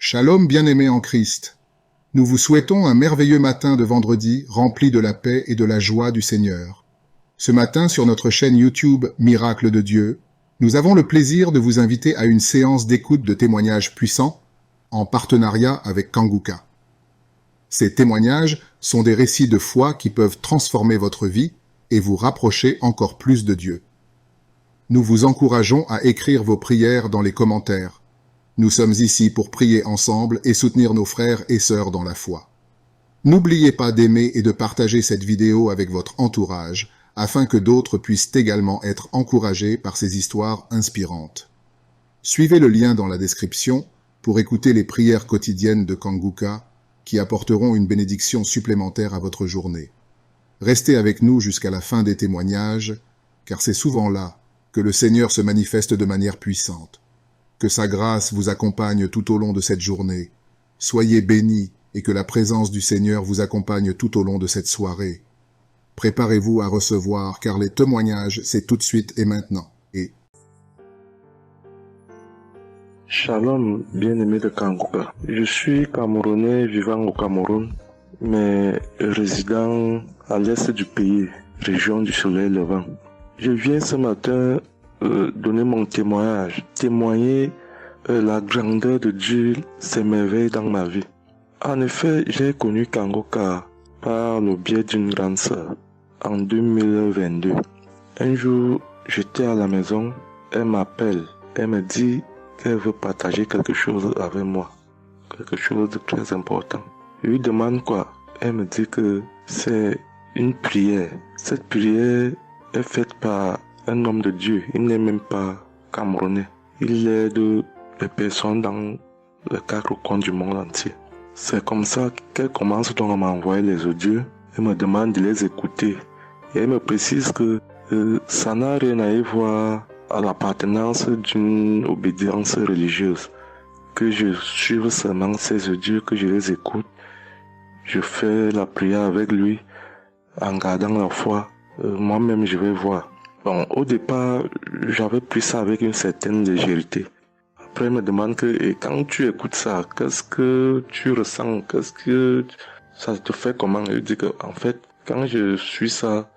Shalom bien-aimés en Christ. Nous vous souhaitons un merveilleux matin de vendredi rempli de la paix et de la joie du Seigneur. Ce matin, sur notre chaîne YouTube Miracle de Dieu, nous avons le plaisir de vous inviter à une séance d'écoute de témoignages puissants en partenariat avec Kanguka. Ces témoignages sont des récits de foi qui peuvent transformer votre vie et vous rapprocher encore plus de Dieu. Nous vous encourageons à écrire vos prières dans les commentaires. Nous sommes ici pour prier ensemble et soutenir nos frères et sœurs dans la foi. N'oubliez pas d'aimer et de partager cette vidéo avec votre entourage, afin que d'autres puissent également être encouragés par ces histoires inspirantes. Suivez le lien dans la description pour écouter les prières quotidiennes de Kanguka qui apporteront une bénédiction supplémentaire à votre journée. Restez avec nous jusqu'à la fin des témoignages, car c'est souvent là que le Seigneur se manifeste de manière puissante. Que sa grâce vous accompagne tout au long de cette journée. Soyez bénis et que la présence du Seigneur vous accompagne tout au long de cette soirée. Préparez-vous à recevoir, car les témoignages, c'est tout de suite et maintenant. Et Shalom, bien-aimé de Kanguka. Je suis Camerounais vivant au Cameroun, mais résident à l'est du pays, région du soleil levant. Je viens ce matin donner mon témoignage, témoigner la grandeur de Dieu, ses merveilles dans ma vie. En effet, j'ai connu Kanguka par le biais d'une grande sœur en 2022. Un jour, j'étais à la maison, elle m'appelle, elle me dit qu'elle veut partager quelque chose avec moi, quelque chose de très important. Je lui demande quoi? Elle me dit que c'est une prière. Cette prière est faite par un homme de Dieu. Il n'est même pas camerounais. Il aide les personnes dans les 4 coins du monde entier. C'est comme ça qu'elle commence donc à m'envoyer les audios. Elle me demande de les écouter. Et elle me précise que ça n'a rien à y voir à l'appartenance d'une obédience religieuse. Que je suive seulement ces audios, que je les écoute. Je fais la prière avec lui en gardant la foi. Moi-même, je vais voir. Bon, au départ, j'avais pris ça avec une certaine légèreté. Après, il me demande que, et quand tu écoutes ça, qu'est-ce que tu ressens? Qu'est-ce que ça te fait comment? Je dis que, en fait, quand je suis ça,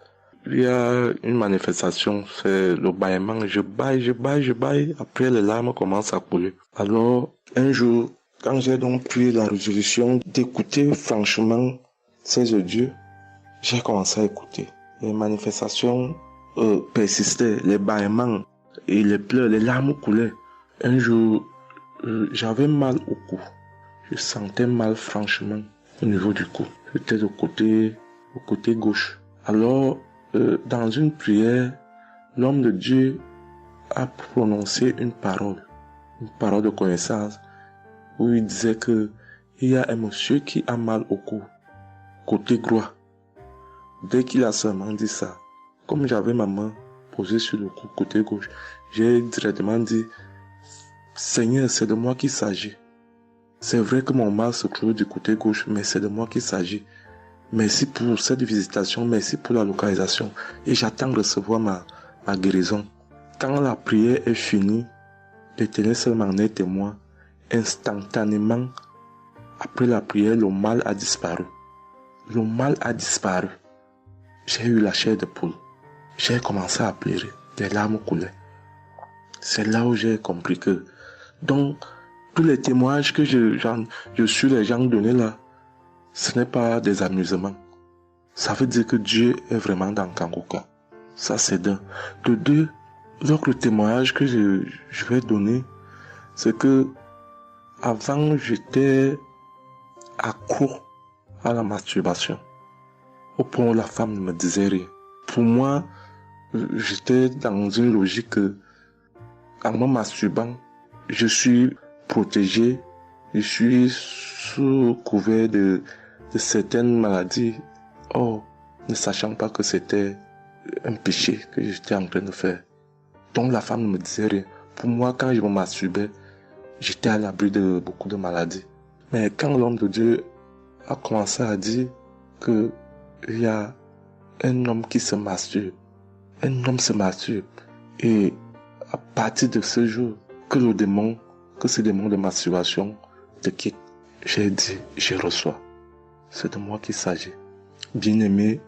il y a une manifestation, c'est le bâillement. Je baille. Après, les larmes commencent à couler. Alors, un jour, quand j'ai donc pris la résolution d'écouter franchement ces audios, j'ai commencé à écouter. Les manifestations persistaient, les bâillements et les pleurs, les larmes coulaient. Un jour, j'avais mal au cou. Je sentais mal franchement au niveau du cou. J'étais au côté gauche. Alors, dans une prière, l'homme de Dieu a prononcé une parole de connaissance, où il disait que il y a un monsieur qui a mal au cou, côté droit. Dès qu'il a seulement dit ça, comme j'avais ma main posée sur le cou côté gauche, j'ai directement dit, Seigneur, c'est de moi qu'il s'agit. C'est vrai que mon mal se trouve du côté gauche, mais c'est de moi qu'il s'agit. Merci pour cette visitation, merci pour la localisation. Et j'attends de recevoir ma guérison. Quand la prière est finie, l'Éternel seul m'en est témoin. Instantanément, après la prière, le mal a disparu. Le mal a disparu. J'ai eu la chair de poule. J'ai commencé à pleurer. Des larmes coulaient. C'est là où j'ai compris que, donc, tous les témoignages que je suis les gens donnés là, ce n'est pas des amusements. Ça veut dire que Dieu est vraiment dans Kanguka. Ça c'est d'un. De deux, l'autre témoignage que je vais donner, c'est que avant j'étais accro à la masturbation. Au point où la femme ne me disait rien. Pour moi, j'étais dans une logique que, en me masturbant, je suis protégé, je suis sous couvert de certaines maladies. Oh, ne sachant pas que c'était un péché que j'étais en train de faire. Donc la femme ne me disait rien. Pour moi, quand je me masturbais, j'étais à l'abri de beaucoup de maladies. Mais quand l'homme de Dieu a commencé à dire que il y a un homme qui se masturbe, un homme se masturbe, et à partir de ce jour, que ce démon de masturbation de qui j'ai dit, je reçois. C'est de moi qu'il s'agit. Bien-aimé,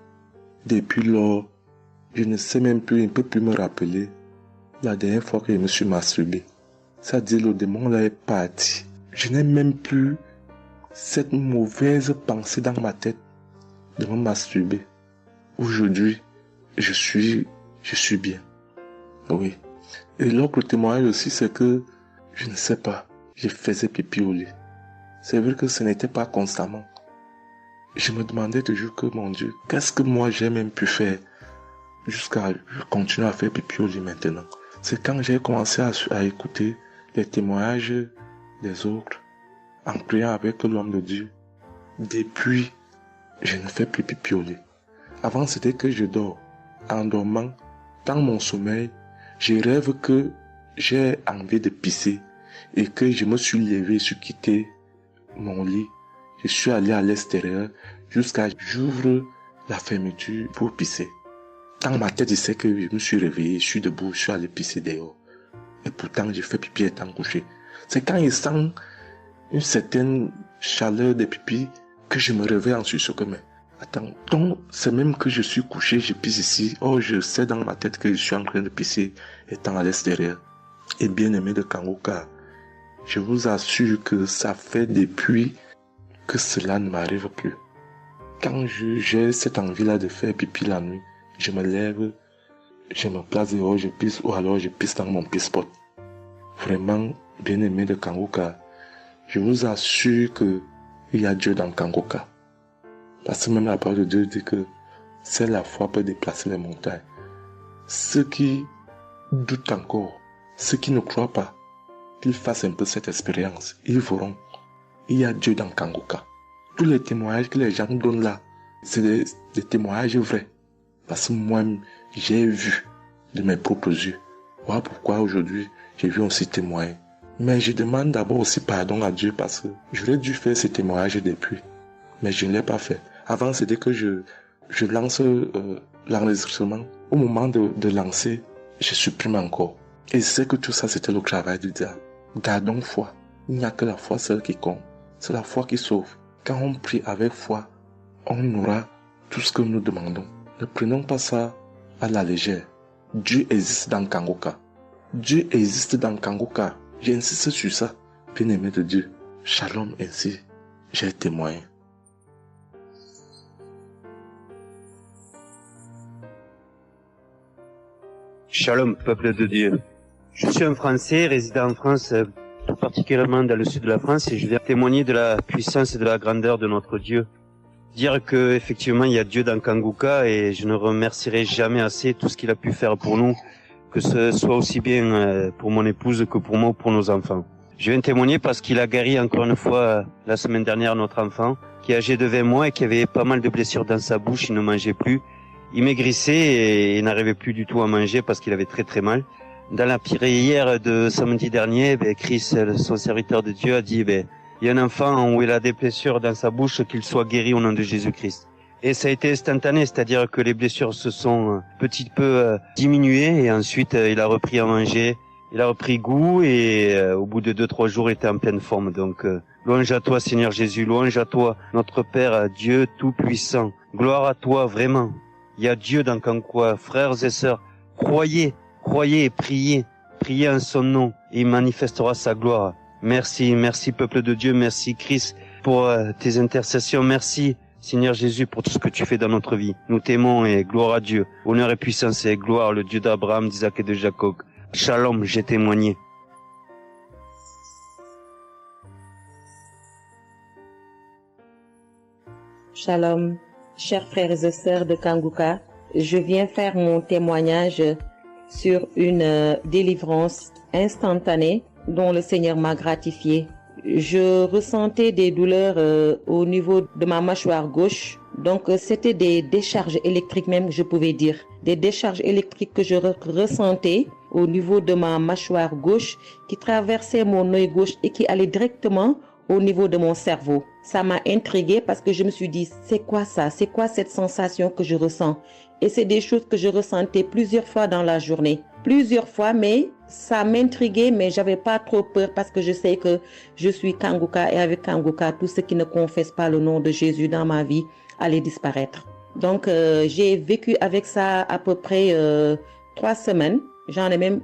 depuis lors, je ne sais même plus, je ne peux plus me rappeler la dernière fois que je me suis masturbé. C'est-à-dire, le démon là est parti. Je n'ai même plus cette mauvaise pensée dans ma tête de me masturber. Aujourd'hui, je suis bien. Oui. Et l'autre témoignage aussi, c'est que, je ne sais pas, je faisais pipi au lit. C'est vrai que ce n'était pas constamment. Je me demandais toujours que, mon Dieu, qu'est-ce que moi j'ai même pu faire jusqu'à continuer à faire pipi au lit maintenant. C'est quand j'ai commencé à écouter les témoignages des autres, en priant avec l'homme de Dieu. Depuis, je ne fais plus pipi au lit. Avant, c'était que je dors. En dormant, dans mon sommeil, je rêve que j'ai envie de pisser et que je me suis levé, je suis quitté mon lit. Je suis allé à l'extérieur jusqu'à j'ouvre la fermeture pour pisser. Dans ma tête, je sais que je me suis réveillé, je suis debout, je suis allé pisser dehors. Et pourtant, j'ai fait pipi étant couché. C'est quand je sens une certaine chaleur de pipi que je me réveille en sursaut que, mais attends, donc c'est même que je suis couché, je pisse ici. Oh, je sais dans ma tête que je suis en train de pisser étant à l'extérieur. Et bien aimé de Kangoka, je vous assure que ça fait depuis que cela ne m'arrive plus. Quand j'ai cette envie-là de faire pipi la nuit, je me lève, je me place dehors, je pisse, ou alors je pisse dans mon pisse-pot. Vraiment, bien aimé de Kangoka, je vous assure que il y a Dieu dans Kangoka. Parce que même la parole de Dieu dit que c'est la foi peut déplacer les montagnes. Ceux qui doutent encore, ceux qui ne croient pas, qu'ils fassent un peu cette expérience, ils verront. Il y a Dieu dans Kangoka. Tous les témoignages que les gens donnent là, c'est des témoignages vrais. Parce que moi, j'ai vu de mes propres yeux. Voilà pourquoi aujourd'hui, j'ai vu aussi témoigner. Mais je demande d'abord aussi pardon à Dieu parce que j'aurais dû faire ces témoignages depuis. Mais je ne l'ai pas fait. Avant, c'était que je lance l'enregistrement. Au moment de lancer, je supprime encore. Et je sais que tout ça, c'était le travail du diable. Gardons foi. Il n'y a que la foi seule qui compte. C'est la foi qui sauve. Quand on prie avec foi, on aura tout ce que nous demandons. Ne prenons pas ça à la légère. Dieu existe dans Kangoka. Dieu existe dans Kangoka. J'insiste sur ça. Bien-aimé de Dieu. Shalom ainsi. J'ai témoigné. Shalom, peuple de Dieu. Je suis un Français résidant en France, tout particulièrement dans le sud de la France, et je viens témoigner de la puissance et de la grandeur de notre Dieu. Dire que effectivement il y a Dieu dans Kangoka, et je ne remercierai jamais assez tout ce qu'il a pu faire pour nous, que ce soit aussi bien pour mon épouse que pour moi ou pour nos enfants. Je viens témoigner parce qu'il a guéri encore une fois la semaine dernière notre enfant, qui est âgé de 20 mois et qui avait pas mal de blessures dans sa bouche, il ne mangeait plus. Il maigrissait et il n'arrivait plus du tout à manger parce qu'il avait très très mal. Dans la prière de samedi dernier, Chris, son serviteur de Dieu, a dit, il y a un enfant où il a des blessures dans sa bouche, qu'il soit guéri au nom de Jésus-Christ. Et ça a été instantané, c'est-à-dire que les blessures se sont petit peu diminuées et ensuite il a repris à manger, il a repris goût et au bout de 2-3 jours il était en pleine forme. Donc louange à toi Seigneur Jésus, louange à toi notre Père, Dieu Tout-Puissant. Gloire à toi vraiment. Il y a Dieu dans Kangoka, frères et sœurs, croyez et priez en son nom et il manifestera sa gloire. Merci peuple de Dieu, merci Christ pour tes intercessions, merci Seigneur Jésus pour tout ce que tu fais dans notre vie. Nous t'aimons et gloire à Dieu, honneur et puissance et gloire, le Dieu d'Abraham, d'Isaac et de Jacob. Shalom, j'ai témoigné. Shalom, chers frères et sœurs de Kangoka, je viens faire mon témoignage sur une délivrance instantanée dont le Seigneur m'a gratifié. Je ressentais des douleurs au niveau de ma mâchoire gauche. Donc c'était des décharges électriques même, je pouvais dire. Des décharges électriques que je ressentais au niveau de ma mâchoire gauche qui traversaient mon œil gauche et qui allaient directement au niveau de mon cerveau. Ça m'a intriguée parce que je me suis dit, c'est quoi ça? C'est quoi cette sensation que je ressens? Et c'est des choses que je ressentais plusieurs fois dans la journée. Plusieurs fois, mais ça m'intriguait, mais j'avais pas trop peur parce que je sais que je suis Kanguka et avec Kanguka, tout ce qui ne confesse pas le nom de Jésus dans ma vie allait disparaître. Donc, j'ai vécu avec ça à peu près 3 semaines. J'en ai même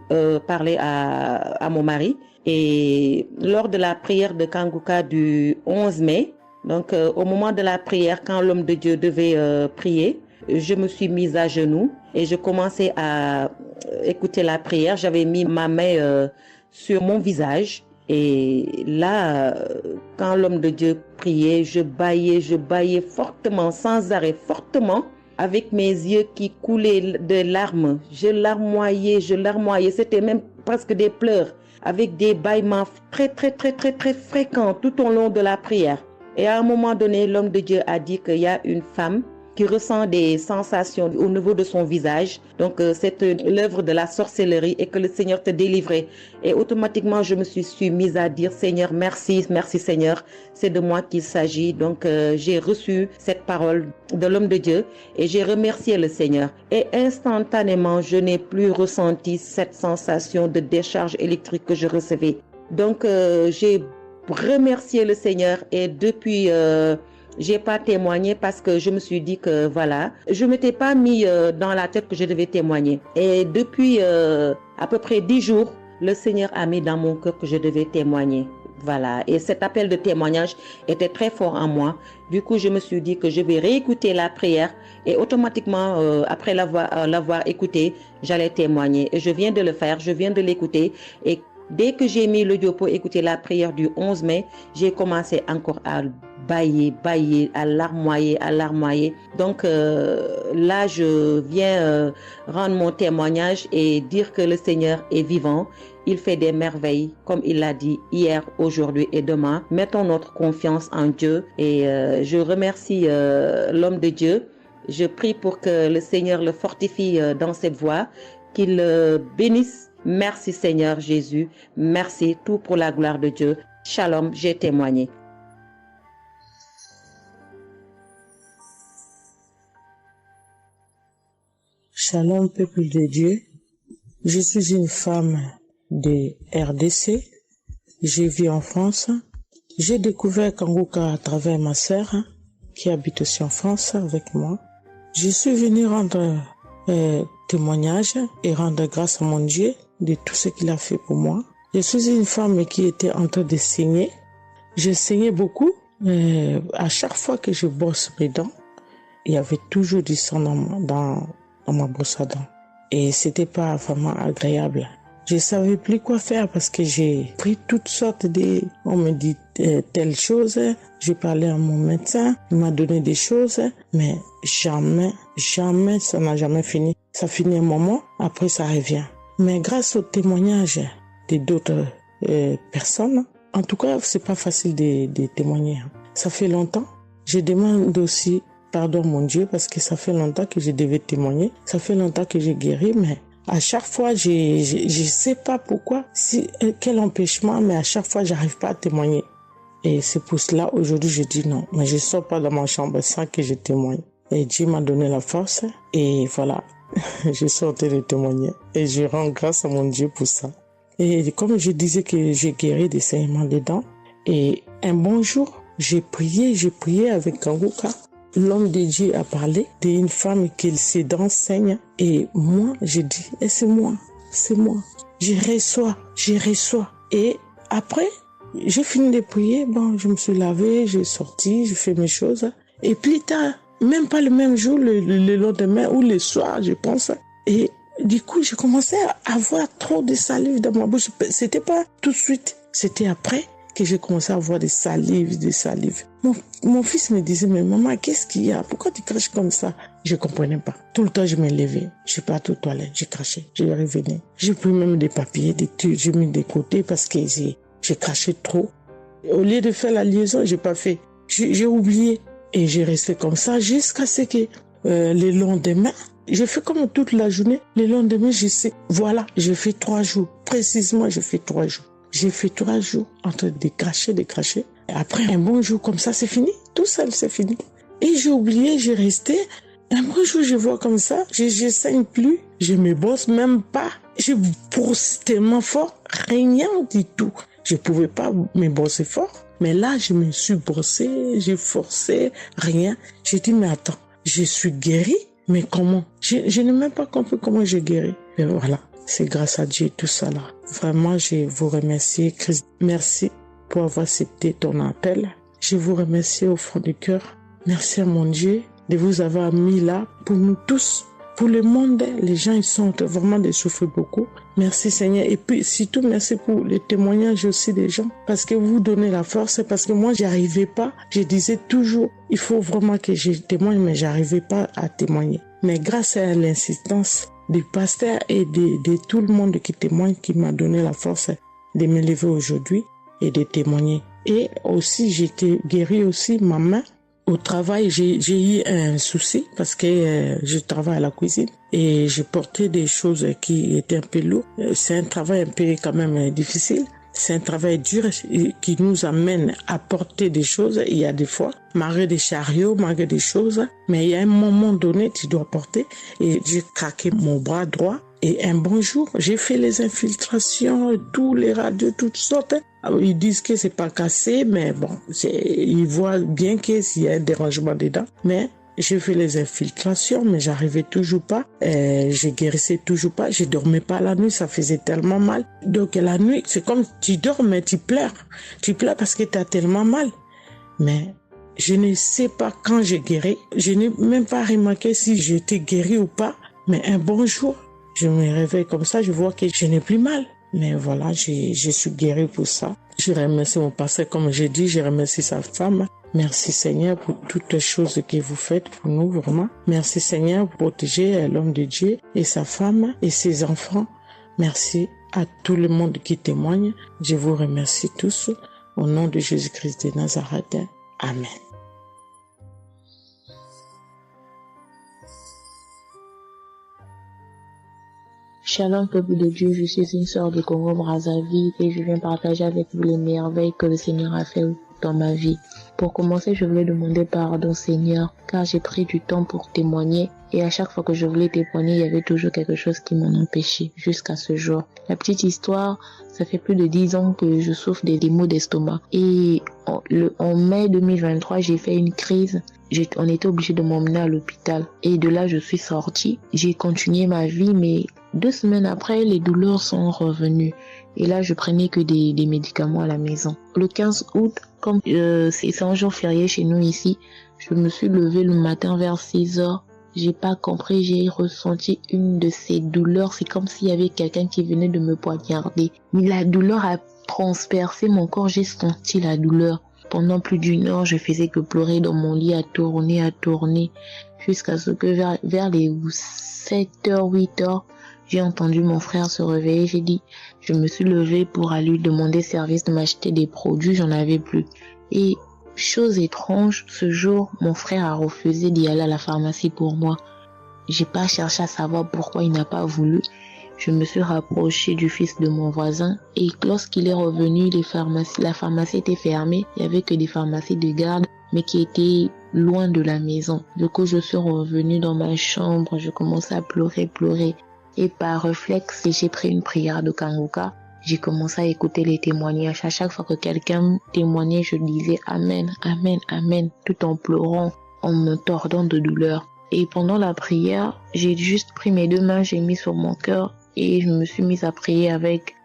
parlé à mon mari. Et lors de la prière de Kanguka du 11 mai, donc au moment de la prière, quand l'homme de Dieu devait prier, je me suis mise à genoux et je commençais à écouter la prière. J'avais mis ma main sur mon visage. Et là, quand l'homme de Dieu priait, je bâillais fortement, sans arrêt, fortement, avec mes yeux qui coulaient de larmes. Je larmoyais. C'était même presque des pleurs, avec des bâillements très fréquents tout au long de la prière. Et à un moment donné, l'homme de Dieu a dit qu'il y a une femme qui ressent des sensations au niveau de son visage. Donc, c'est l'œuvre de la sorcellerie et que le Seigneur te délivrait. Et automatiquement, je me suis mise à dire, Seigneur, merci Seigneur, c'est de moi qu'il s'agit. Donc, j'ai reçu cette parole de l'homme de Dieu et j'ai remercié le Seigneur. Et instantanément, je n'ai plus ressenti cette sensation de décharge électrique que je recevais. Donc, j'ai remercié le Seigneur et depuis... j'ai pas témoigné parce que je me suis dit que voilà, je m'étais pas mis dans la tête que je devais témoigner. Et depuis à peu près 10 jours, le Seigneur a mis dans mon cœur que je devais témoigner. Voilà. Et cet appel de témoignage était très fort en moi. Du coup, je me suis dit que je vais réécouter la prière et automatiquement, après l'avoir écouté, j'allais témoigner. Et je viens de le faire, je viens de l'écouter. Et dès que j'ai mis l'audio pour écouter la prière du 11 mai, j'ai commencé encore à bâiller, à larmoyer. Donc là, je viens rendre mon témoignage et dire que le Seigneur est vivant. Il fait des merveilles, comme il l'a dit hier, aujourd'hui et demain. Mettons notre confiance en Dieu et je remercie l'homme de Dieu. Je prie pour que le Seigneur le fortifie dans cette voie, qu'il le bénisse. Merci Seigneur Jésus. Merci, tout pour la gloire de Dieu. Shalom, j'ai témoigné. Shalom, peuple de Dieu. Je suis une femme de RDC. Je vis en France. J'ai découvert Kanguka à travers ma sœur qui habite aussi en France avec moi. Je suis venue rendre témoignage et rendre grâce à mon Dieu de tout ce qu'il a fait pour moi. Je suis une femme qui était en train de saigner. Je saignais beaucoup. À chaque fois que je brosse mes dents, il y avait toujours du sang dans ma brosse à dents. Et c'était pas vraiment agréable. Je savais plus quoi faire parce que j'ai pris toutes sortes de... On me dit telle chose. J'ai parlé à mon médecin. Il m'a donné des choses. Mais jamais, ça n'a jamais fini. Ça finit un moment, après ça revient. Mais grâce au témoignage de d'autres personnes, en tout cas, c'est pas facile de témoigner. Ça fait longtemps. Je demande aussi pardon mon Dieu parce que ça fait longtemps que je devais témoigner. Ça fait longtemps que j'ai guéri, mais à chaque fois, je sais pas pourquoi, quel empêchement, mais à chaque fois, j'arrive pas à témoigner. Et c'est pour cela, aujourd'hui, je dis non. Mais je sors pas de ma chambre sans que je témoigne. Et Dieu m'a donné la force. Et voilà, je sortais de témoigner. Et je rends grâce à mon Dieu pour ça. Et comme je disais que j'ai guéri des saignements des dents. Et un bon jour, j'ai prié avec Kanguka. L'homme de Dieu a parlé d'une femme qui ses dents saignent. Et moi, j'ai dit, c'est moi. Je reçois. Et après, j'ai fini de prier. Bon, je me suis lavé, j'ai sorti, j'ai fait mes choses. Et plus tard, même pas le même jour, le lendemain ou le soir, je pense. Et du coup, j'ai commencé à avoir trop de salive dans ma bouche. C'était pas tout de suite, c'était après que j'ai commencé à avoir des salives. Mon fils me disait, mais maman, qu'est-ce qu'il y a? Pourquoi tu craches comme ça? Je comprenais pas. Tout le temps, je me levais. Je suis partie aux toilettes, j'ai craché, je revenais. J'ai pris même des papiers, des trucs, j'ai mis de côté parce que j'ai craché trop. Au lieu de faire la liaison, j'ai pas fait. J'ai oublié. Et j'ai resté comme ça jusqu'à ce que le lendemain, j'ai fait comme toute la journée. Le lendemain, je sais, voilà, j'ai fait 3 jours. Précisément, j'ai fait 3 jours. J'ai fait 3 jours en train de cracher. Et après, un bon jour comme ça, c'est fini. Tout seul, c'est fini. Et j'ai oublié, j'ai resté. Un bon jour, je vois comme ça, je saigne plus. Je me brosse même pas. je brosse tellement fort, rien du tout. Je pouvais pas me brosser fort, mais là, je me suis brossée, j'ai forcé, rien. J'ai dit, mais attends, je suis guérie, mais comment? Je n'ai même pas compris comment j'ai guéri. Mais voilà, c'est grâce à Dieu tout ça là. Vraiment, je vous remercie, Christ. Merci pour avoir accepté ton appel. Je vous remercie au fond du cœur. Merci à mon Dieu de vous avoir mis là pour nous tous. Pour le monde, les gens, ils sont vraiment de souffrir beaucoup. Merci Seigneur. Et puis, surtout, merci pour les témoignages aussi des gens. Parce que vous donnez la force. Parce que moi, j'arrivais pas. Je disais toujours, il faut vraiment que je témoigne, mais j'arrivais pas à témoigner. Mais grâce à l'insistance du pasteur et de tout le monde qui témoigne, qui m'a donné la force de me lever aujourd'hui et de témoigner. Et aussi, j'étais guérie aussi, ma main. Au travail, j'ai eu un souci parce que je travaille à la cuisine et j'ai porté des choses qui étaient un peu lourdes. C'est un travail un peu quand même difficile. C'est un travail dur qui nous amène à porter des choses. Il y a des fois, malgré des chariots, malgré des choses, mais il y a un moment donné, tu dois porter. Et j'ai craqué mon bras droit. Et un bon jour, j'ai fait les infiltrations, tous les radios, toutes sortes. Ils disent que c'est pas cassé, mais bon, ils voient bien qu'il y a un dérangement dedans. Mais j'ai fait les infiltrations, mais j'arrivais toujours pas. Je guérissais toujours pas. Je dormais pas la nuit, ça faisait tellement mal. Donc la nuit, c'est comme tu dors, mais tu pleures. Tu pleures parce que tu as tellement mal. Mais je ne sais pas quand j'ai guéri. Je n'ai même pas remarqué si j'étais guéri ou pas. Mais un bon jour, je me réveille comme ça, je vois que je n'ai plus mal. Mais voilà, je suis guérie pour ça. Je remercie mon pasteur, comme j'ai dit, je remercie sa femme. Merci Seigneur pour toutes les choses que vous faites pour nous, vraiment. Merci Seigneur pour protéger l'homme de Dieu et sa femme et ses enfants. Merci à tout le monde qui témoigne. Je vous remercie tous. Au nom de Jésus-Christ de Nazareth. Amen. Shalom peuple de Dieu, je suis une sœur de Congo-Brazzaville et je viens partager avec vous les merveilles que le Seigneur a fait dans ma vie. Pour commencer, je voulais demander pardon Seigneur, car j'ai pris du temps pour témoigner et à chaque fois que je voulais témoigner, il y avait toujours quelque chose qui m'en empêchait jusqu'à ce jour. La petite histoire, ça fait plus de 10 ans que je souffre des maux d'estomac et en mai 2023, j'ai fait une crise. On était obligé de m'emmener à l'hôpital et de là, je suis sortie. J'ai continué ma vie, mais 2 semaines après, les douleurs sont revenues. Et là, je prenais que des médicaments à la maison. Le 15 août, comme c'est un jour férié chez nous ici, je me suis levée le matin vers 6 heures. J'ai pas compris, j'ai ressenti une de ces douleurs. C'est comme s'il y avait quelqu'un qui venait de me poignarder. Mais la douleur a transpercé mon corps, j'ai senti la douleur. Pendant plus d'1 heure, je faisais que pleurer dans mon lit, à tourner, jusqu'à ce que vers les 7h, 8h, j'ai entendu mon frère se réveiller. Je me suis levée pour aller lui demander service de m'acheter des produits, j'en avais plus. Et chose étrange, ce jour, mon frère a refusé d'y aller à la pharmacie pour moi. J'ai pas cherché à savoir pourquoi il n'a pas voulu. Je me suis rapprochée du fils de mon voisin et lorsqu'il est revenu, la pharmacie était fermée. Il y avait que des pharmacies de garde, mais qui étaient loin de la maison. Du coup, je suis revenue dans ma chambre, je commençais à pleurer. Et par réflexe, j'ai pris une prière de Kanguka. J'ai commencé à écouter les témoignages. À chaque fois que quelqu'un témoignait, je disais Amen, Amen, Amen, tout en pleurant, en me tordant de douleur. Et pendant la prière, j'ai juste pris mes 2 mains, j'ai mis sur mon cœur et je me suis mise à prier avec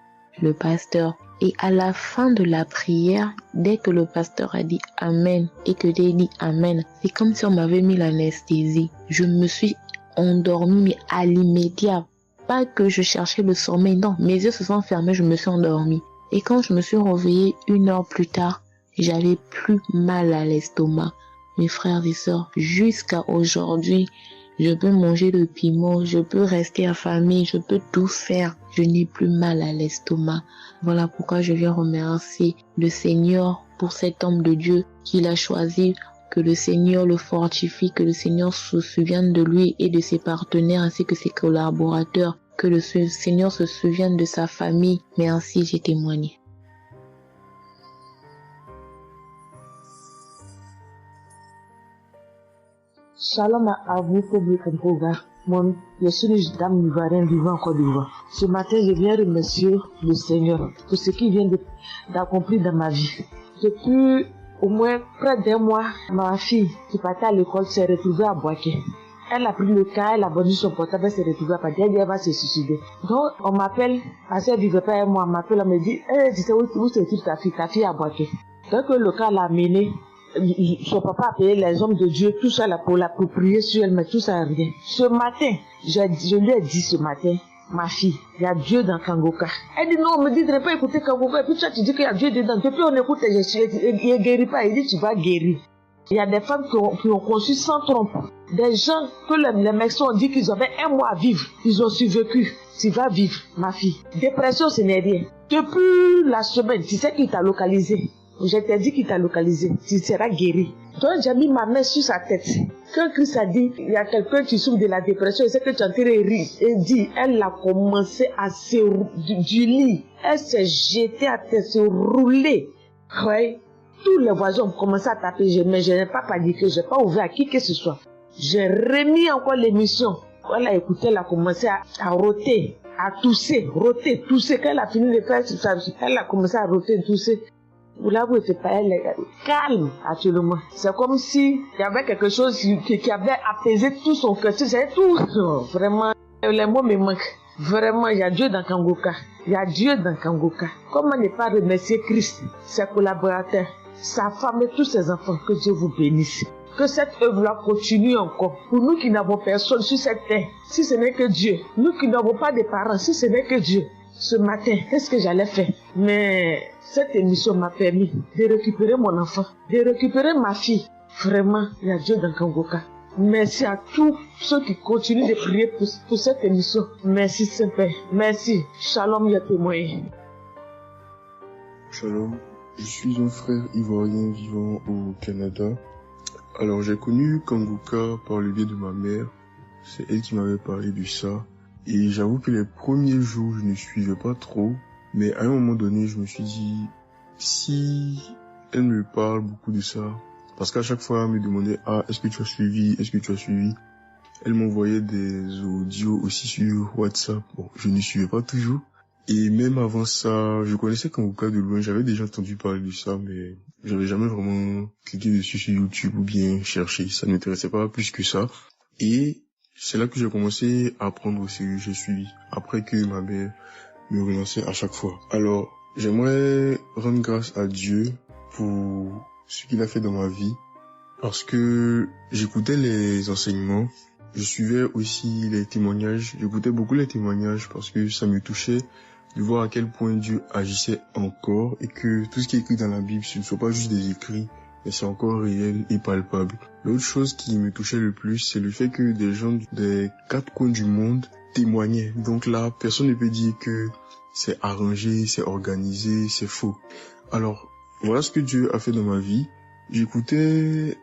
le pasteur. Et à la fin de la prière, dès que le pasteur a dit Amen et que j'ai dit Amen, c'est comme si on m'avait mis l'anesthésie. Je me suis endormie, mais à l'immédiat. Pas que je cherchais le sommeil, non, mes yeux se sont fermés, je me suis endormie. Et quand je me suis réveillée 1 heure plus tard, j'avais plus mal à l'estomac. Mes frères et sœurs, jusqu'à aujourd'hui, je peux manger le piment, je peux rester affamée, je peux tout faire. Je n'ai plus mal à l'estomac. Voilà pourquoi je viens remercier le Seigneur pour cet homme de Dieu qu'il a choisi. Que le Seigneur le fortifie, que le Seigneur se souvienne de lui et de ses partenaires ainsi que ses collaborateurs. Que le Seigneur se souvienne de sa famille. Merci, j'ai témoigné. Shalom à vous, public Congo. Je suis une dame ivoirienne vivant en Côte d'Ivoire. Ce matin, je viens remercier le Seigneur pour ce qu'il vient d'accomplir dans ma vie. Depuis au moins près d'un mois, ma fille qui partait à l'école s'est retrouvée à Boaké. Elle a pris le cas, elle a vendu son portable, elle s'est retrouvée à partir, elle va se suicider. Donc, on m'appelle, parce qu'elle vivait pas avec moi, on m'appelle, on me dit, tu sais où se trouve ta fille à Boaké. Donc, le cas l'a amené, son papa a payé les hommes de Dieu, tout ça là pour prier sur elle, mais tout ça rien. Ce matin, je lui ai dit ce matin, ma fille, il y a Dieu dans Kangoka. Elle dit non, on me dit de ne pas écouter Kangoka, et puis toi tu dis qu'il y a Dieu dedans. Depuis on écoute, il ne guérit pas, il dit tu vas guérir. Il y a des femmes qui ont conçu sans trompe. Des gens que les médecins ont dit qu'ils avaient un mois à vivre. Ils ont survécu. Tu vas vivre, ma fille. Dépression, ce n'est rien. Depuis la semaine, tu sais qui t'a localisé. Je t'ai dit qu'il t'a localisé. Tu seras guéri. Donc j'ai mis ma main sur sa tête. Quand Christ a dit, il y a quelqu'un qui souffre de la dépression, et c'est que tu es en train de rire. Et dit, elle a commencé à se du lit. Elle s'est jetée à terre, se rouler. Ouais. Tous les voisins ont commencé à taper, mais je n'ai pas paniqué, je n'ai pas ouvert à qui que ce soit. J'ai remis encore l'émission. Quand elle a écouté, elle a commencé à roter, à tousser. Quand elle a fini de faire ça, elle a commencé à roter, tousser. Vous l'avez fait pas, elle est calme actuellement. C'est comme si il y avait quelque chose qui avait apaisé tout son cœur. C'est tout. Vraiment, les mots me manquent. Vraiment, il y a Dieu dans Kangoka. Il y a Dieu dans Kangoka. Comment ne pas remercier Christ, ses collaborateurs, sa femme et tous ses enfants, que Dieu vous bénisse. Que cette œuvre-là continue encore. Pour nous qui n'avons personne sur cette terre, si ce n'est que Dieu. Nous qui n'avons pas de parents, si ce n'est que Dieu. Ce matin, qu'est-ce que j'allais faire? Mais cette émission m'a permis de récupérer mon enfant, de récupérer ma fille. Vraiment, il y a Dieu dans Kangoka. Merci à tous ceux qui continuent de prier pour cette émission. Merci Saint-Père. Merci. Shalom, il y a témoin. Shalom. Je suis un frère ivoirien vivant au Canada. Alors j'ai connu Kangoka par le biais de ma mère. C'est elle qui m'avait parlé de ça. Et j'avoue que les premiers jours, je ne suivais pas trop. Mais à un moment donné, je me suis dit, si elle me parle beaucoup de ça, parce qu'à chaque fois, elle me demandait, est-ce que tu as suivi? Elle m'envoyait des audios aussi sur WhatsApp. Bon, je ne suivais pas toujours. Et même avant ça, je connaissais Kangoka de loin, j'avais déjà entendu parler de ça, mais j'avais jamais vraiment cliqué dessus sur YouTube ou bien cherché. Ça ne m'intéressait pas plus que ça. Et c'est là que j'ai commencé à prendre au sérieux, j'ai suivi. Après que ma mère me relançait à chaque fois. Alors, j'aimerais rendre grâce à Dieu pour ce qu'il a fait dans ma vie. Parce que j'écoutais les enseignements. Je suivais aussi les témoignages. J'écoutais beaucoup les témoignages parce que ça me touchait de voir à quel point Dieu agissait encore et que tout ce qui est écrit dans la Bible, ce ne soit pas juste des écrits, mais c'est encore réel et palpable. L'autre chose qui me touchait le plus, c'est le fait que des gens des 4 coins du monde témoignaient. Donc là, personne ne peut dire que c'est arrangé, c'est organisé, c'est faux. Alors, voilà ce que Dieu a fait dans ma vie. J'écoutais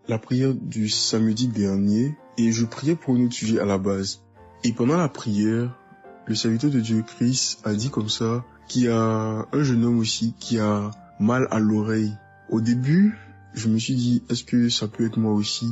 la prière du samedi dernier et je priais pour un autre sujet à la base. Et pendant la prière, le serviteur de Dieu Christ a dit comme ça qu'il y a un jeune homme aussi qui a mal à l'oreille. Au début, je me suis dit, est-ce que ça peut être moi aussi?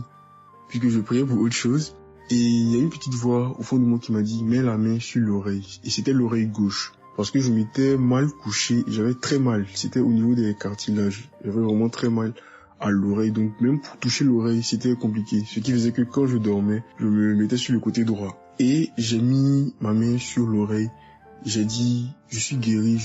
Puisque je priais pour autre chose. Et il y a une petite voix au fond de moi qui m'a dit, mets la main sur l'oreille. Et c'était l'oreille gauche. Parce que je m'étais mal couché et j'avais très mal. C'était au niveau des cartilages. J'avais vraiment très mal à l'oreille. Donc même pour toucher l'oreille, c'était compliqué. Ce qui faisait que quand je dormais, je me mettais sur le côté droit. Et j'ai mis ma main sur l'oreille. J'ai dit, je suis guéri.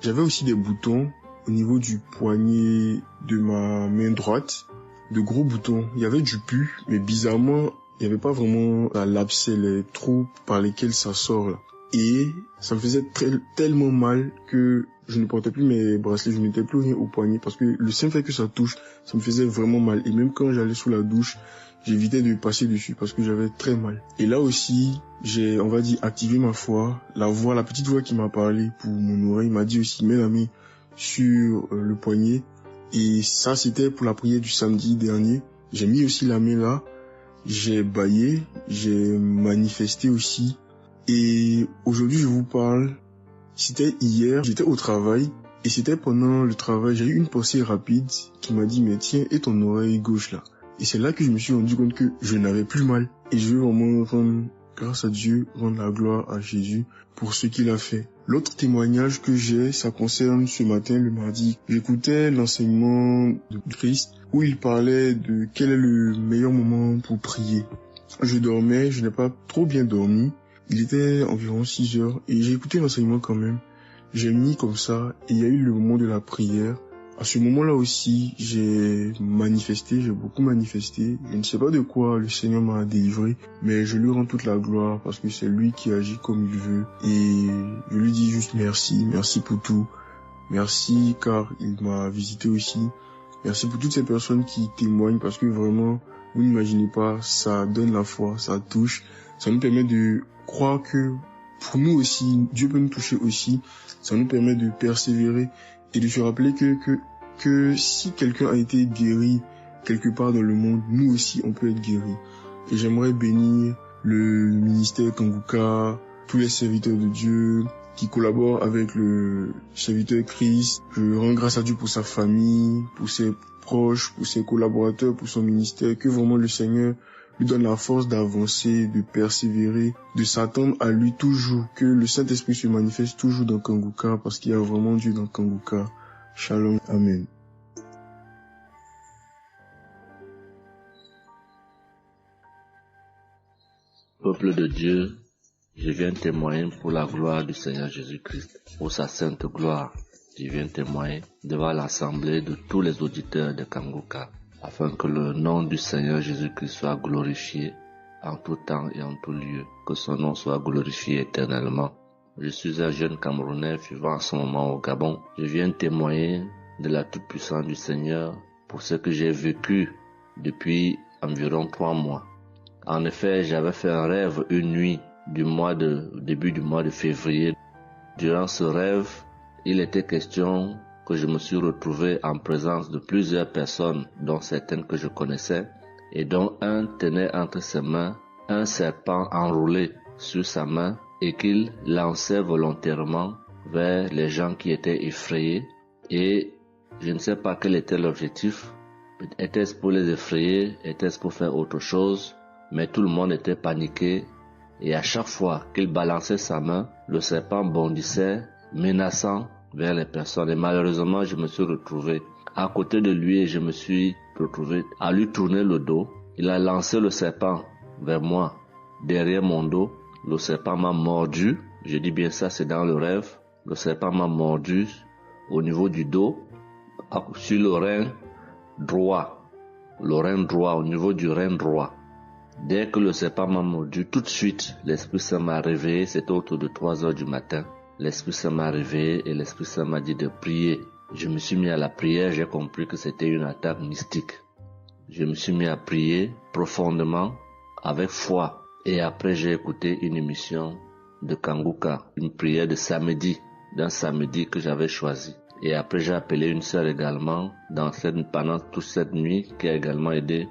J'avais aussi des boutons au niveau du poignet de ma main droite. De gros boutons. Il y avait du pus, mais bizarrement, il n'y avait pas vraiment l'abcès, les trous par lesquels ça sort là. Et ça me faisait tellement mal que je ne portais plus mes bracelets, je ne mettais plus rien au poignet parce que le simple fait que ça touche, ça me faisait vraiment mal. Et même quand j'allais sous la douche, j'évitais de passer dessus parce que j'avais très mal. Et là aussi, j'ai, on va dire, activé ma foi. La petite voix qui m'a parlé pour mon oreille m'a dit aussi, mets la main sur le poignet. Et ça, c'était pour la prière du samedi dernier. J'ai mis aussi la main là. J'ai baillé, j'ai manifesté aussi. Et aujourd'hui, je vous parle, c'était hier, j'étais au travail, et c'était pendant le travail, j'ai eu une pensée rapide qui m'a dit, mais tiens, et ton oreille gauche là? Et c'est là que je me suis rendu compte que je n'avais plus mal. Et je veux vraiment rendre grâce à Dieu, rendre la gloire à Jésus pour ce qu'il a fait. L'autre témoignage que j'ai, ça concerne ce matin, le mardi. J'écoutais l'enseignement de Christ où il parlait de quel est le meilleur moment pour prier. Je dormais, je n'ai pas trop bien dormi. Il était environ 6 heures et j'ai écouté l'enseignement quand même. J'ai mis comme ça et il y a eu le moment de la prière. À ce moment-là aussi, j'ai beaucoup manifesté. Je ne sais pas de quoi le Seigneur m'a délivré, mais je lui rends toute la gloire parce que c'est lui qui agit comme il veut. Et je lui dis juste merci pour tout. Merci car il m'a visité aussi. Merci pour toutes ces personnes qui témoignent parce que vraiment, vous n'imaginez pas, ça donne la foi, ça touche. Ça nous permet de croire que pour nous aussi, Dieu peut nous toucher aussi. Ça nous permet de persévérer et de se rappeler que si quelqu'un a été guéri quelque part dans le monde, nous aussi on peut être guéri. Et j'aimerais bénir le ministère Kanguka, tous les serviteurs de Dieu qui collaborent avec le serviteur Christ. Je rends grâce à Dieu pour sa famille, pour ses proches, pour ses collaborateurs, pour son ministère, que vraiment le Seigneur lui donne la force d'avancer, de persévérer, de s'attendre à lui toujours, que le Saint-Esprit se manifeste toujours dans Kanguka parce qu'il y a vraiment Dieu dans Kanguka. Shalom, amen. Peuple de Dieu, je viens témoigner pour la gloire du Seigneur Jésus-Christ, pour sa sainte gloire. Je viens témoigner devant l'assemblée de tous les auditeurs de Kanguka, afin que le nom du Seigneur Jésus-Christ soit glorifié en tout temps et en tout lieu, que son nom soit glorifié éternellement. Je suis un jeune Camerounais vivant en ce moment au Gabon. Je viens témoigner de la toute-puissance du Seigneur pour ce que j'ai vécu depuis environ 3 mois. En effet, j'avais fait un rêve une nuit début du mois de février. Durant ce rêve, il était question que je me suis retrouvé en présence de plusieurs personnes, dont certaines que je connaissais, et dont un tenait entre ses mains un serpent enroulé sur sa main et qu'il lançait volontairement vers les gens qui étaient effrayés. Et je ne sais pas quel était l'objectif. Était-ce pour les effrayer? Était-ce pour faire autre chose? Mais tout le monde était paniqué. Et à chaque fois qu'il balançait sa main, le serpent bondissait, menaçant vers les personnes. Et malheureusement, je me suis retrouvé à côté de lui et je me suis retrouvé à lui tourner le dos. Il a lancé le serpent vers moi, derrière mon dos. Le serpent m'a mordu. Je dis bien ça, c'est dans le rêve. Le serpent m'a mordu au niveau du dos, sur le rein droit. Le rein droit, au niveau du rein droit. Dès que le serpent m'a mordu, tout de suite, l'Esprit Saint m'a réveillé. C'était autour de 3 heures du matin. L'Esprit Saint m'a réveillé et l'Esprit Saint m'a dit de prier. Je me suis mis à la prière, j'ai compris que c'était une attaque mystique. Je me suis mis à prier profondément, avec foi. Et après, j'ai écouté une émission de Kanguka, une prière de samedi, d'un samedi que j'avais choisi. Et après, j'ai appelé une sœur également pendant toute cette nuit qui a également aidé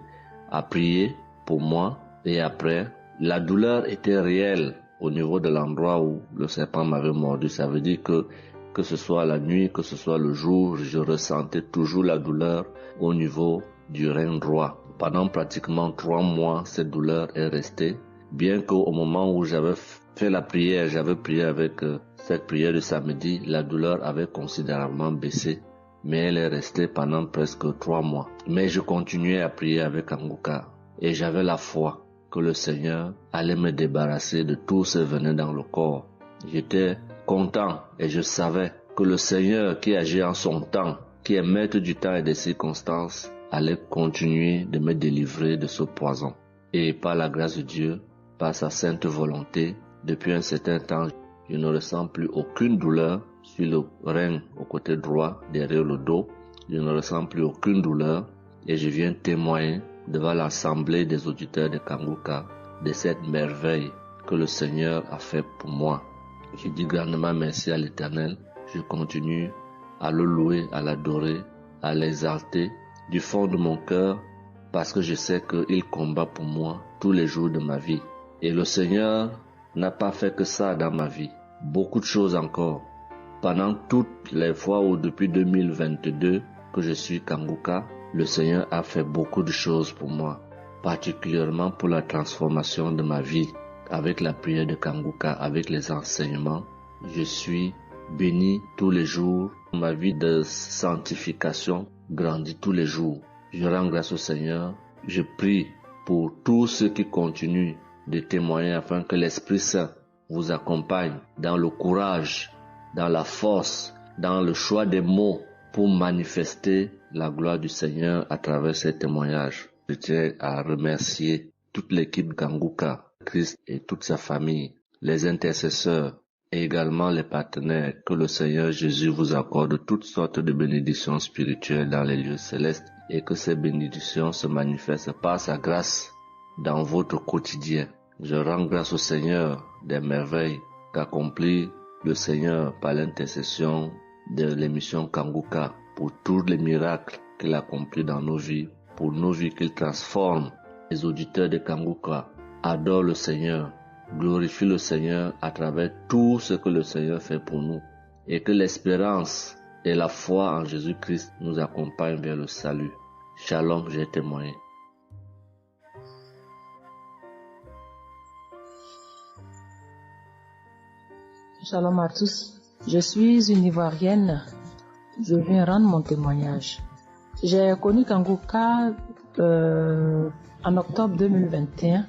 à prier pour moi. Et après, la douleur était réelle au niveau de l'endroit où le serpent m'avait mordu. Ça veut dire que ce soit la nuit, que ce soit le jour, je ressentais toujours la douleur au niveau du rein droit. Pendant pratiquement 3 mois, cette douleur est restée. Bien qu'au moment où j'avais fait la prière, j'avais prié avec cette prière de samedi, la douleur avait considérablement baissé, mais elle est restée pendant presque 3 mois. Mais je continuais à prier avec Kanguka et j'avais la foi que le Seigneur allait me débarrasser de tout ce venin dans le corps. J'étais content et je savais que le Seigneur qui agit en son temps, qui est maître du temps et des circonstances, allait continuer de me délivrer de ce poison. Et par la grâce de Dieu, par sa sainte volonté, depuis un certain temps, je ne ressens plus aucune douleur sur le rein au côté droit, derrière le dos. Je ne ressens plus aucune douleur et je viens témoigner devant l'assemblée des auditeurs de Kanguka de cette merveille que le Seigneur a fait pour moi. Je dis grandement merci à l'Éternel. Je continue à le louer, à l'adorer, à l'exalter du fond de mon cœur parce que je sais qu'il combat pour moi tous les jours de ma vie. Et le Seigneur n'a pas fait que ça dans ma vie. Beaucoup de choses encore. Pendant toutes les fois où depuis 2022 que je suis Kanguka, Le Seigneur a fait beaucoup de choses pour moi, particulièrement pour la transformation de ma vie. Avec la prière de Kanguka, avec les enseignements, je suis béni tous les jours. Ma vie de sanctification grandit tous les jours. Je rends grâce au Seigneur. Je prie pour tous ceux qui continuent de témoigner afin que l'Esprit Saint vous accompagne dans le courage, dans la force, dans le choix des mots pour manifester la gloire du Seigneur à travers ces témoignages. Je tiens à remercier toute l'équipe Kanguka, Christ et toute sa famille, les intercesseurs et également les partenaires. Que le Seigneur Jésus vous accorde toutes sortes de bénédictions spirituelles dans les lieux célestes et que ces bénédictions se manifestent par sa grâce dans votre quotidien. Je rends grâce au Seigneur des merveilles qu'accomplit le Seigneur par l'intercession de l'émission Kanguka pour tous les miracles qu'il accomplit dans nos vies, pour nos vies qu'il transforme. Les auditeurs de Kanguka adorent le Seigneur, glorifient le Seigneur à travers tout ce que le Seigneur fait pour nous et que l'espérance et la foi en Jésus-Christ nous accompagnent vers le salut. Shalom, j'ai témoigné. Shalom à tous. Je suis une Ivoirienne. Je viens rendre mon témoignage. J'ai connu Kanguka en octobre 2021,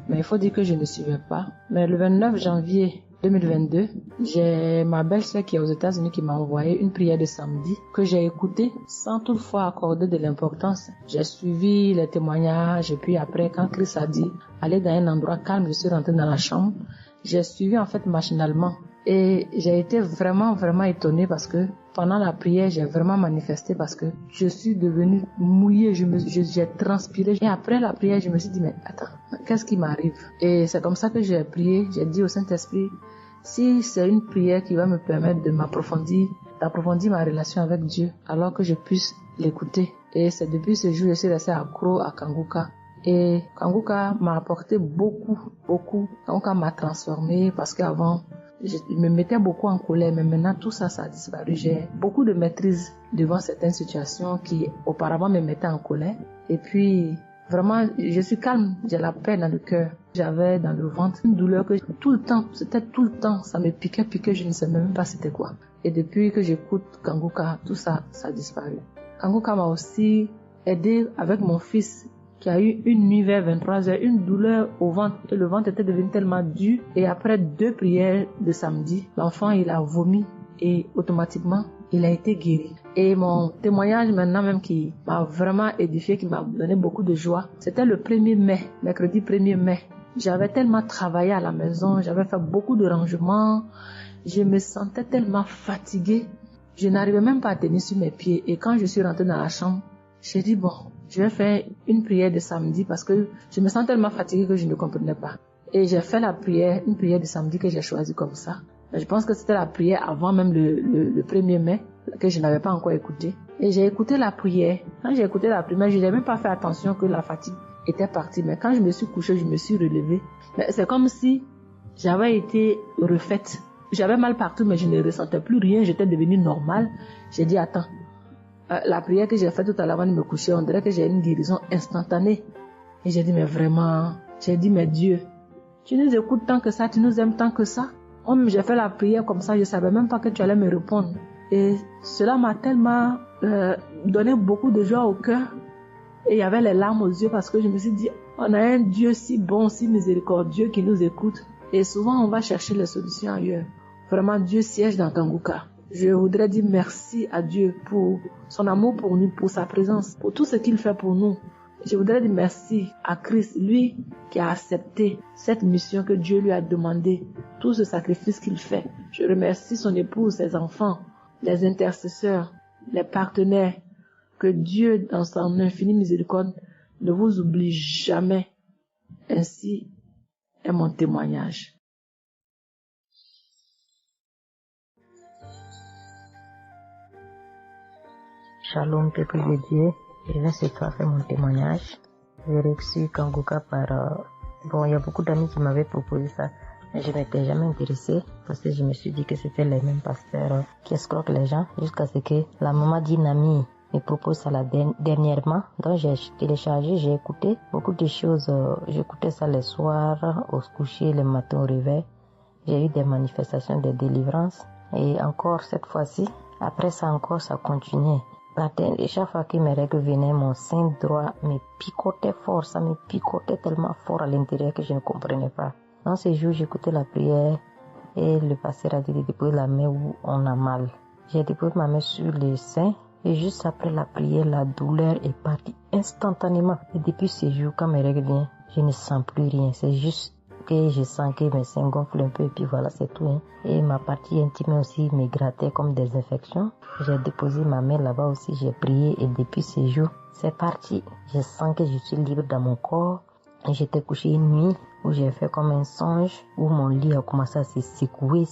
mais il faut dire que je ne suivais pas. Mais le 29 janvier 2022, j'ai ma belle-sœur qui est aux États-Unis qui m'a envoyé une prière de samedi que j'ai écoutée sans toutefois accorder de l'importance. J'ai suivi les témoignages et puis après, quand Christ a dit aller dans un endroit calme, je suis rentrée dans la chambre. J'ai suivi en fait machinalement et j'ai été vraiment étonnée parce que pendant la prière, j'ai vraiment manifesté parce que je suis devenue mouillée, j'ai transpiré. Et après la prière, je me suis dit, mais attends, qu'est-ce qui m'arrive? Et c'est comme ça que j'ai prié, j'ai dit au Saint-Esprit, si c'est une prière qui va me permettre d'approfondir ma relation avec Dieu, alors que je puisse l'écouter. Et c'est depuis ce jour que je suis restée accro à Kanguka. Et Kanguka m'a apporté beaucoup. Kanguka m'a transformée parce qu'avant, je me mettais beaucoup en colère, mais maintenant tout ça a disparu. J'ai beaucoup de maîtrise devant certaines situations qui auparavant me mettaient en colère. Et puis, vraiment, je suis calme, j'ai la paix dans le cœur. J'avais dans le ventre une douleur que c'était tout le temps, ça me piquait, je ne sais même pas c'était quoi. Et depuis que j'écoute Kanguka, tout ça a disparu. Kanguka m'a aussi aidé avec mon fils qui a eu une nuit vers 23h, une douleur au ventre et le ventre était devenu tellement dur et après 2 prières de samedi, l'enfant il a vomi et automatiquement il a été guéri. Et mon témoignage maintenant même qui m'a vraiment édifié, qui m'a donné beaucoup de joie, c'était le 1er mai, mercredi 1er mai. J'avais tellement travaillé à la maison, j'avais fait beaucoup de rangements, je me sentais tellement fatiguée, je n'arrivais même pas à tenir sur mes pieds et quand je suis rentrée dans la chambre, j'ai dit bon, je vais faire une prière de samedi parce que je me sens tellement fatiguée que je ne comprenais pas. Et j'ai fait une prière de samedi que j'ai choisie comme ça. Je pense que c'était la prière avant même le 1er mai que je n'avais pas encore écouté. Et j'ai écouté la prière. Quand j'ai écouté la prière, je n'avais même pas fait attention que la fatigue était partie. Mais quand je me suis couchée, je me suis relevée. Mais c'est comme si j'avais été refaite. J'avais mal partout, mais je ne ressentais plus rien. J'étais devenue normale. J'ai dit, attends. La prière que j'ai faite tout à l'heure avant de me coucher, on dirait que j'ai une guérison instantanée. Et j'ai dit, mais vraiment, mais Dieu, tu nous écoutes tant que ça, tu nous aimes tant que ça. J'ai fait la prière comme ça, je ne savais même pas que tu allais me répondre. Et cela m'a tellement donné beaucoup de joie au cœur. Et il y avait les larmes aux yeux parce que je me suis dit, on a un Dieu si bon, si miséricordieux qui nous écoute. Et souvent, on va chercher les solutions ailleurs. Vraiment, Dieu siège dans Kanguka. Je voudrais dire merci à Dieu pour son amour pour nous, pour sa présence, pour tout ce qu'il fait pour nous. Je voudrais dire merci à Christ, lui qui a accepté cette mission que Dieu lui a demandé, tout ce sacrifice qu'il fait. Je remercie son épouse, ses enfants, les intercesseurs, les partenaires. Que Dieu, dans son infinie miséricorde, ne vous oublie jamais. Ainsi est mon témoignage. Shalom, peuple de Dieu. Je viens ce soir faire mon témoignage. J'ai reçu Kanguka par... il y a beaucoup d'amis qui m'avaient proposé ça. Mais je n'étais jamais intéressée parce que je me suis dit que c'était les mêmes pasteurs qui escroquent les gens jusqu'à ce que la maman d'une amie me propose ça dernièrement. Donc j'ai téléchargé, j'ai écouté beaucoup de choses. J'écoutais ça les soirs, au coucher, le matin au réveil. J'ai eu des manifestations de délivrance. Et encore cette fois-ci, après ça encore, ça continuait. Et chaque fois que mes règles venaient, mon sein droit me picotait fort. Ça me picotait tellement fort à l'intérieur que je ne comprenais pas. Dans ces jours, j'écoutais la prière et le pasteur a dit de déposer la main où on a mal. J'ai déposé ma main sur le sein et juste après la prière, la douleur est partie instantanément. Et depuis ces jours, quand mes règles viennent, je ne sens plus rien. C'est juste que je sens que mes seins gonflent un peu et puis voilà, c'est tout. Et ma partie intime aussi me grattait comme des infections. J'ai déposé ma main là-bas aussi, j'ai prié et depuis ces jours, c'est parti. Je sens que je suis libre dans mon corps. Et j'étais couché une nuit où j'ai fait comme un songe, où mon lit a commencé à se secouer.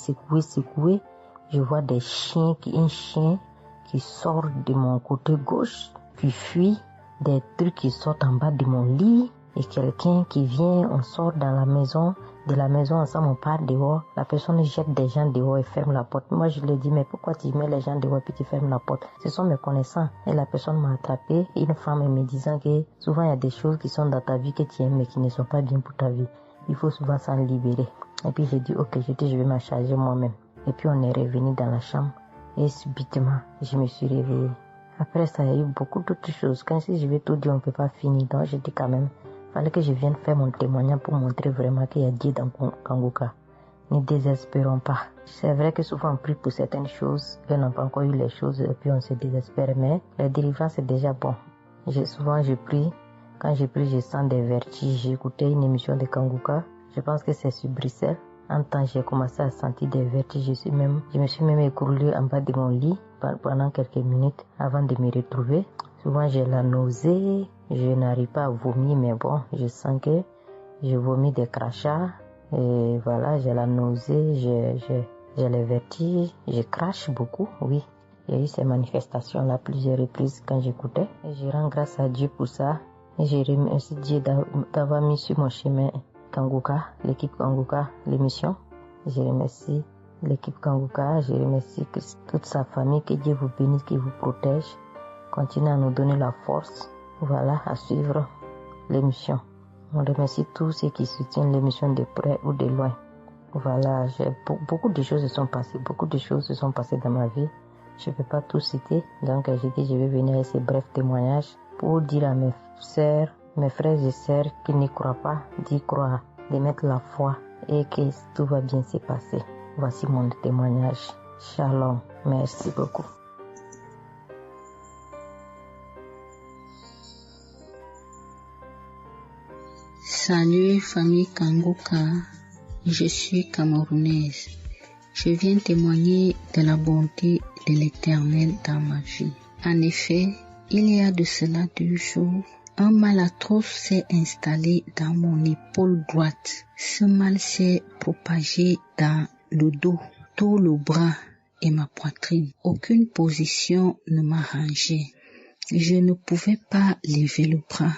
Je vois un chien qui sort de mon côté gauche, puis fuit, des trucs qui sortent en bas de mon lit, et quelqu'un qui vient, on sort dans la maison, de la maison ensemble, on part dehors, la personne jette des gens dehors et ferme la porte. Moi je lui ai dit, mais pourquoi tu mets les gens dehors et puis tu fermes la porte? Ce sont mes connaissants. Et la personne m'a attrapé, une femme me disant que souvent il y a des choses qui sont dans ta vie que tu aimes mais qui ne sont pas bien pour ta vie. Il faut souvent s'en libérer. Et puis j'ai dit, ok, je vais m'en charger moi-même. Et puis on est revenu dans la chambre et subitement, je me suis réveillée. Après ça, il y a eu beaucoup d'autres choses. Quand si je vais tout dire, on ne peut pas finir. Donc j'ai dit quand même, fallait que je vienne faire mon témoignage pour montrer vraiment qu'il y a Dieu dans Kanguka. Ne désespérons pas. C'est vrai que souvent on prie pour certaines choses, et on n'a pas encore eu les choses, et puis on se désespère. Mais la délivrance c'est déjà bon. Souvent je prie. Quand je prie, je sens des vertiges. J'ai écouté une émission de Kanguka. Je pense que c'est sur Bruxelles. En temps, j'ai commencé à sentir des vertiges. Je me suis même écroulée en bas de mon lit pendant quelques minutes avant de me retrouver. Souvent, j'ai la nausée. Je n'arrive pas à vomir, mais bon, je sens que je vomis des crachats. Et voilà, j'ai la nausée, j'ai les vertiges. Je crache beaucoup, oui. Il y a eu ces manifestations-là plusieurs reprises quand j'écoutais. Et je rends grâce à Dieu pour ça. Et je remercie Dieu d'avoir mis sur mon chemin Kanguka, l'équipe Kanguka, l'émission. Je remercie l'équipe Kanguka, je remercie toute sa famille, que Dieu vous bénisse, qu'il vous protège. Continuez à nous donner la force, voilà, à suivre l'émission. On remercie tous ceux qui soutiennent l'émission de près ou de loin. Voilà, beaucoup de choses se sont passées dans ma vie. Je ne peux pas tout citer, donc j'ai dit je vais venir avec ces brefs témoignages pour dire à mes sœurs, mes frères et sœurs qui n'y croient pas, d'y croire, de mettre la foi et que tout va bien se passer. Voici mon témoignage. Shalom. Merci beaucoup. Salut famille Kanguka, je suis camerounaise. Je viens témoigner de la bonté de l'Éternel dans ma vie. En effet, il y a de cela 2 jours, un mal atroce s'est installé dans mon épaule droite. Ce mal s'est propagé dans le dos, tout le bras et ma poitrine. Aucune position ne m'arrangeait. Je ne pouvais pas lever le bras.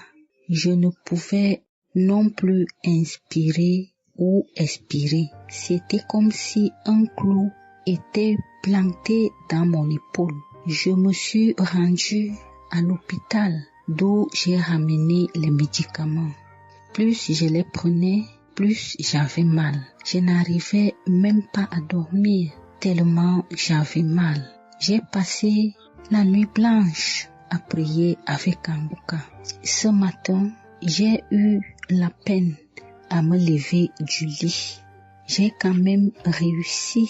Je ne pouvais non plus inspirer ou expirer. C'était comme si un clou était planté dans mon épaule. Je me suis rendue à l'hôpital d'où j'ai ramené les médicaments. Plus je les prenais, plus j'avais mal. Je n'arrivais même pas à dormir tellement j'avais mal. J'ai passé la nuit blanche à prier avec Kanguka. Ce matin, j'ai eu la peine à me lever du lit. J'ai quand même réussi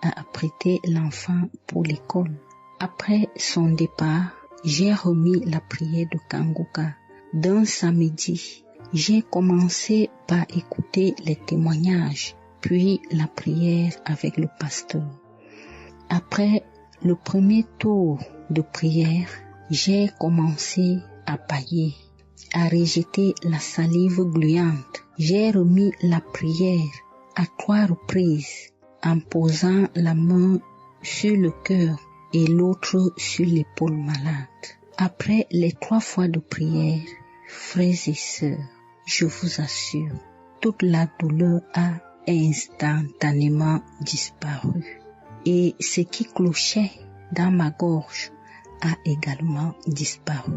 à apprêter l'enfant pour l'école. Après son départ, j'ai remis la prière de Kanguka. D'un samedi, j'ai commencé par écouter les témoignages, puis la prière avec le pasteur. Après le premier tour de prière, j'ai commencé à bâiller, à rejeter la salive gluante. J'ai remis la prière à 3 reprises en posant la main sur le cœur et l'autre sur l'épaule malade. Après les 3 fois de prière, frères et sœurs, je vous assure, toute la douleur a instantanément disparu. Et ce qui clochait dans ma gorge a également disparu.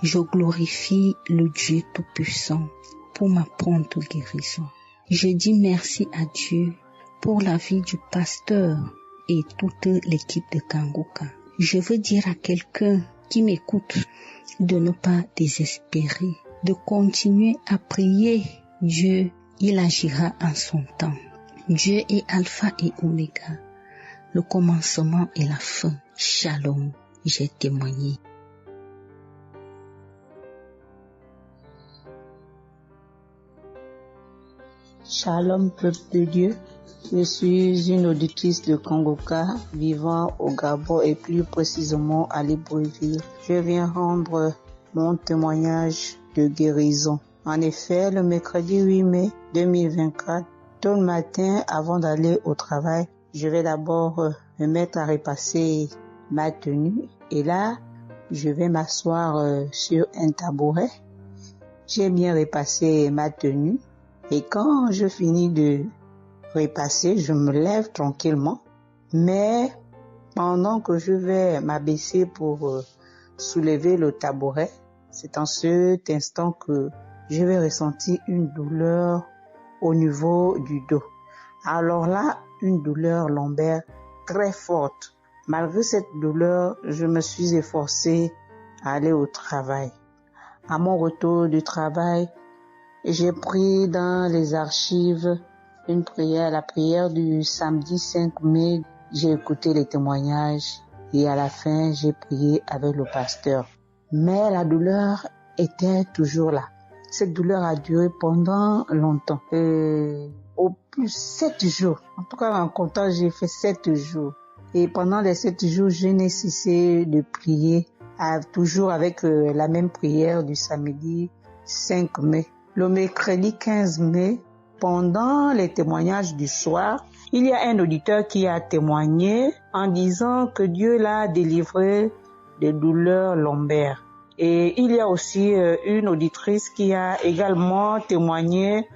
Je glorifie le Dieu Tout-Puissant pour ma prompte guérison. Je dis merci à Dieu pour la vie du pasteur et toute l'équipe de Kanguka. Je veux dire à quelqu'un qui m'écoute de ne pas désespérer, de continuer à prier. Dieu, il agira en son temps. Dieu est Alpha et Oméga, le commencement et la fin. Shalom, j'ai témoigné. Shalom, peuple de Dieu. Je suis une auditrice de Kanguka vivant au Gabon et plus précisément à Libreville. Je viens rendre mon témoignage de guérison. En effet, le mercredi 8 mai 2024, tôt le matin avant d'aller au travail, je vais d'abord me mettre à repasser ma tenue et là, je vais m'asseoir sur un tabouret. J'ai bien repassé ma tenue et quand je finis de repasser, je me lève tranquillement. Mais pendant que je vais m'abaisser pour soulever le tabouret, c'est en cet instant que je vais ressentir une douleur au niveau du dos. Alors là, une douleur lombaire très forte. Malgré cette douleur, je me suis efforcée à aller au travail. À mon retour du travail, j'ai pris dans les archives une prière, la prière du samedi 5 mai. J'ai écouté les témoignages et à la fin, j'ai prié avec le pasteur. Mais la douleur était toujours là. Cette douleur a duré pendant longtemps. Au plus 7 jours. En tout cas, en comptant, j'ai fait 7 jours. Et pendant les 7 jours, je n'ai cessé de prier, toujours avec la même prière du samedi 5 mai. Le mercredi 15 mai, pendant les témoignages du soir, il y a un auditeur qui a témoigné en disant que Dieu l'a délivré des douleurs lombaires. Et il y a aussi une auditrice qui a également témoigné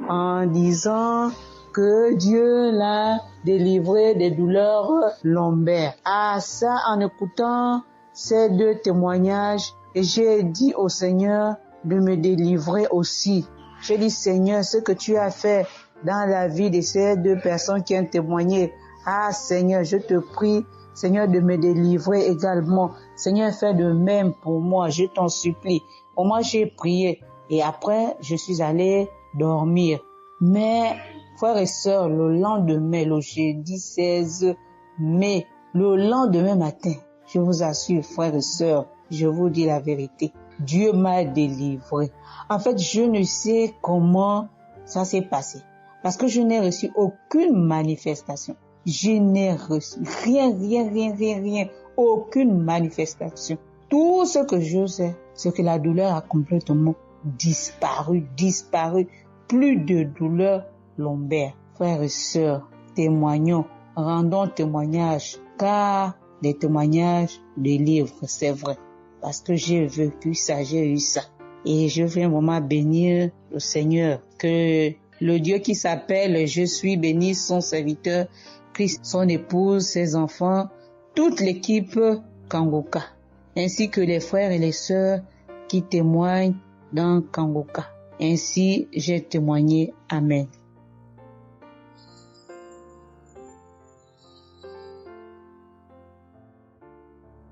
en disant que Dieu l'a délivré des douleurs lombaires. Ah, ça, en écoutant ces deux témoignages, j'ai dit au Seigneur de me délivrer aussi. J'ai dit, Seigneur, ce que tu as fait dans la vie de ces deux personnes qui ont témoigné, ah Seigneur, je te prie, Seigneur, de me délivrer également. Seigneur, fais de même pour moi, je t'en supplie. Pour moi, j'ai prié et après, je suis allé dormir. Mais, frères et sœurs, le lendemain, le jeudi 16 mai, le lendemain matin, je vous assure, frères et sœurs, je vous dis la vérité, Dieu m'a délivré. En fait, je ne sais comment ça s'est passé. Parce que je n'ai reçu aucune manifestation. Je n'ai reçu rien, aucune manifestation. Tout ce que je sais, c'est que la douleur a complètement disparu. Plus de douleur lombaire. Frères et sœurs, témoignons, rendons témoignage, car des témoignages délivrent, c'est vrai. Parce que j'ai vécu ça, j'ai eu ça. Et je veux vraiment bénir le Seigneur, que le Dieu qui s'appelle Je suis béni, son serviteur, Christ, son épouse, ses enfants, toute l'équipe Kanguka, ainsi que les frères et les sœurs qui témoignent dans Kanguka. Ainsi, j'ai témoigné. Amen.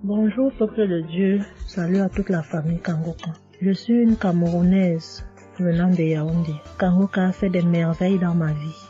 Bonjour peuple de Dieu, salut à toute la famille Kanguka. Je suis une Camerounaise venant de Yaoundé. Kanguka a fait des merveilles dans ma vie.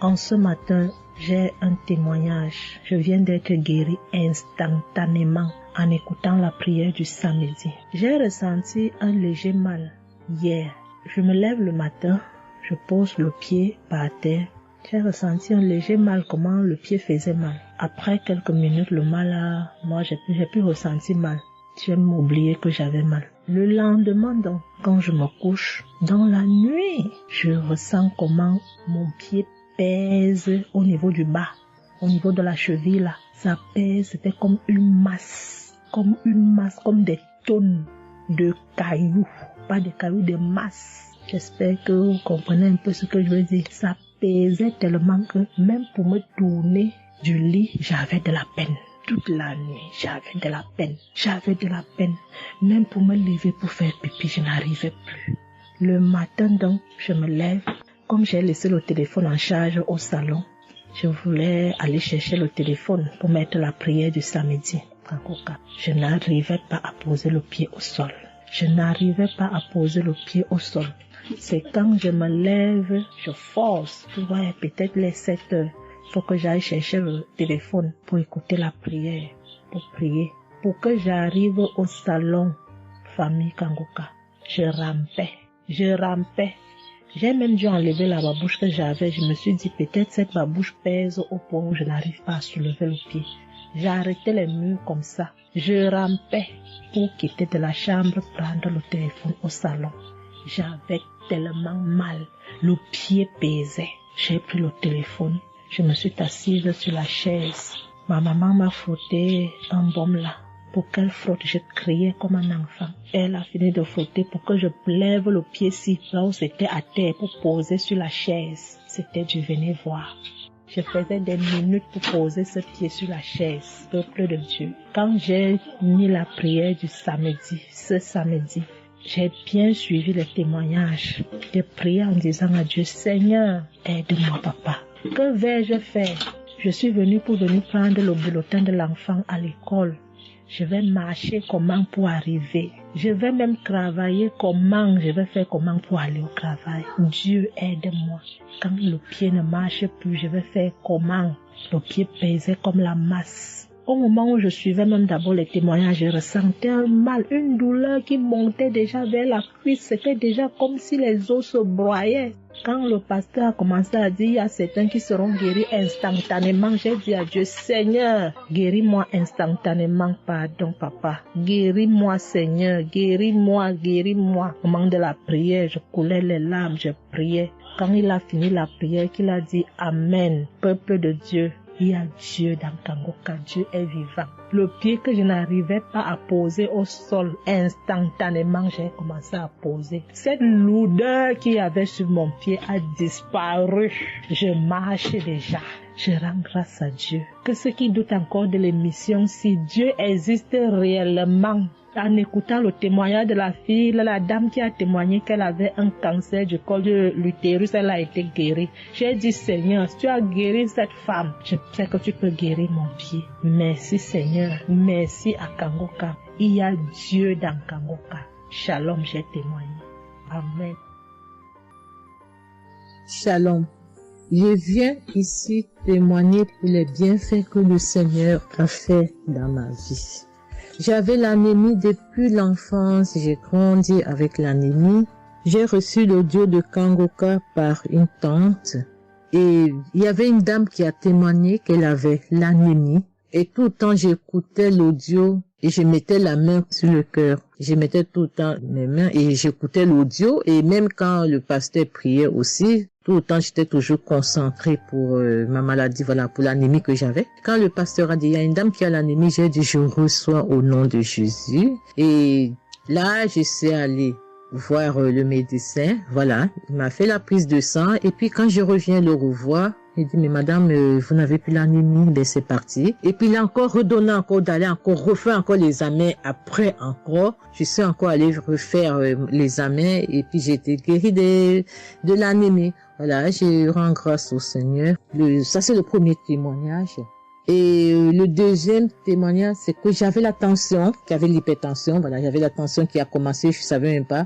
En ce matin, j'ai un témoignage. Je viens d'être guérie instantanément en écoutant la prière du samedi. J'ai ressenti un léger mal hier. Je me lève le matin, je pose le pied par terre. J'ai ressenti un léger mal, comment le pied faisait mal. Après quelques minutes, le mal j'ai plus ressenti mal. J'ai oublié que j'avais mal. Le lendemain donc, quand je me couche, dans la nuit, je ressens comment mon pied pèse au niveau du bas, au niveau de la cheville là. Ça pèse, c'était comme une masse, comme des tonnes de cailloux. Pas des cailloux, des masses. J'espère que vous comprenez un peu ce que je veux dire. Ça pesait tellement que même pour me tourner du lit, j'avais de la peine. toute la nuit, j'avais de la peine. J'avais de la peine. Même pour me lever pour faire pipi, je n'arrivais plus. Le matin donc, je me lève. Comme j'ai laissé le téléphone en charge au salon, je voulais aller chercher le téléphone pour mettre la prière du samedi. Je n'arrivais pas à poser le pied au sol. Je n'arrivais pas à poser le pied au sol. C'est quand je me lève, je force. Tu vois, peut-être les 7 heures. Il faut que j'aille chercher le téléphone pour écouter la prière, pour prier. Pour que j'arrive au salon, famille Kanguka, je rampais. J'ai même dû enlever la babouche que j'avais. Je me suis dit, peut-être cette babouche pèse au point où je n'arrive pas à soulever le pied. J'ai arrêté les murs comme ça. Je rampais pour quitter de la chambre, prendre le téléphone au salon. J'avais tellement mal. Le pied pesait. J'ai pris le téléphone. Je me suis assise sur la chaise. Ma maman m'a frotté un baume là. Pour qu'elle frotte, je criais comme un enfant. Elle a fini de frotter pour que je lève le pied-ci, là où c'était à terre, pour poser sur la chaise. C'était du venez voir. Je faisais des minutes pour poser ce pied sur la chaise, peuple de Dieu. Quand j'ai mis la prière du samedi, ce samedi, j'ai bien suivi les témoignages. J'ai prié en disant à Dieu, Seigneur, aide-moi papa. Que vais-je faire? Je suis venue pour venir prendre le bulletin de l'enfant à l'école. Je vais marcher comment pour arriver. Je vais même travailler comment. Je vais faire comment pour aller au travail. Dieu aide-moi. Quand le pied ne marche plus, je vais faire comment. Le pied pesait comme la masse. Au moment où je suivais même d'abord les témoignages, je ressentais un mal, une douleur qui montait déjà vers la cuisse. C'était déjà comme si les os se broyaient. Quand le pasteur a commencé à dire, il y a certains qui seront guéris instantanément, j'ai dit à Dieu, Seigneur, guéris-moi instantanément, pardon papa. Guéris-moi Seigneur, guéris-moi, guéris-moi. Au moment de la prière, je coulais les larmes, je priais. Quand il a fini la prière, qu'il a dit Amen, peuple de Dieu. Il y a Dieu dans Kanguka, Dieu est vivant. Le pied que je n'arrivais pas à poser au sol, instantanément, j'ai commencé à poser. Cette lourdeur qu'il y avait sur mon pied a disparu. Je marche déjà. Je rends grâce à Dieu. Que ceux qui doutent encore de l'émission, si Dieu existe réellement, en écoutant le témoignage de la fille, la dame qui a témoigné qu'elle avait un cancer du col de l'utérus, elle a été guérie. J'ai dit, Seigneur, si tu as guéri cette femme, je sais que tu peux guérir mon pied. Merci Seigneur, merci à Kanguka. Il y a Dieu dans Kanguka. Shalom, j'ai témoigné. Amen. Shalom. Je viens ici témoigner pour les bienfaits que le Seigneur a fait dans ma vie. J'avais l'anémie depuis l'enfance, j'ai grandi avec l'anémie. J'ai reçu l'audio de Kanguka par une tante et il y avait une dame qui a témoigné qu'elle avait l'anémie. Et tout le temps j'écoutais l'audio et je mettais la main sur le cœur. Je mettais tout le temps mes mains et j'écoutais l'audio et même quand le pasteur priait aussi, tout le temps, j'étais toujours concentrée pour ma maladie, voilà, pour l'anémie que j'avais. Quand le pasteur a dit, il y a une dame qui a l'anémie, j'ai dit, je reçois au nom de Jésus. Et là, je suis allée voir le médecin, voilà, il m'a fait la prise de sang. Et puis, quand je reviens le revoir, il dit, mais madame, vous n'avez plus l'anémie, ben c'est parti. Et puis, il a encore redonné encore d'aller encore refaire encore les examens. Après encore, je suis encore allée refaire les examens et puis j'ai été guérie de l'anémie. Voilà, je rends grâce au Seigneur. Ça, c'est le premier témoignage. Et le deuxième témoignage, c'est que j'avais la tension, qui avait l'hypertension. Voilà, j'avais la tension qui a commencé, je savais même pas.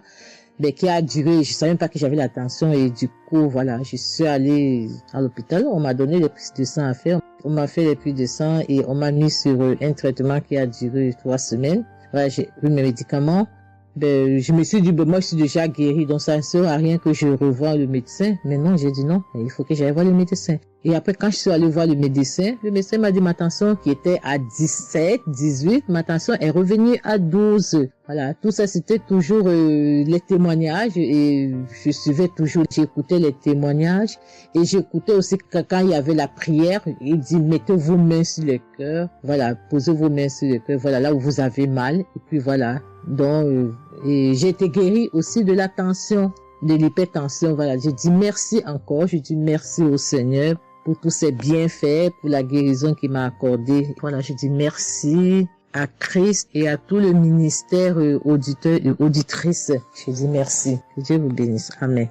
Mais qui a duré, je savais même pas que j'avais la tension et du coup, voilà, je suis allée à l'hôpital, on m'a donné les prises de sang à faire, on m'a fait les prises de sang et on m'a mis sur un traitement qui a duré 3 semaines. Voilà, j'ai pris mes médicaments. Ben, je me suis dit, ben, moi, je suis déjà guérie, donc ça ne sert à rien que je revoie le médecin. Mais non, j'ai dit non, il faut que j'aille voir le médecin. Et après, quand je suis allée voir le médecin m'a dit ma tension qui était à 17, 18, ma tension est revenue à 12. Voilà, tout ça, c'était toujours les témoignages et je suivais toujours, j'écoutais les témoignages et j'écoutais aussi que quand il y avait la prière, il dit, mettez vos mains sur le cœur, voilà, posez vos mains sur le cœur, voilà, là où vous avez mal, et puis voilà. Donc, et j'ai été guérie aussi de la tension, de l'hypertension, voilà. Je dis merci encore, je dis merci au Seigneur pour tous ses bienfaits, pour la guérison qu'il m'a accordée. Voilà, je dis merci à Christ et à tout le ministère auditeur et auditrice. Je dis merci. Que Dieu vous bénisse. Amen.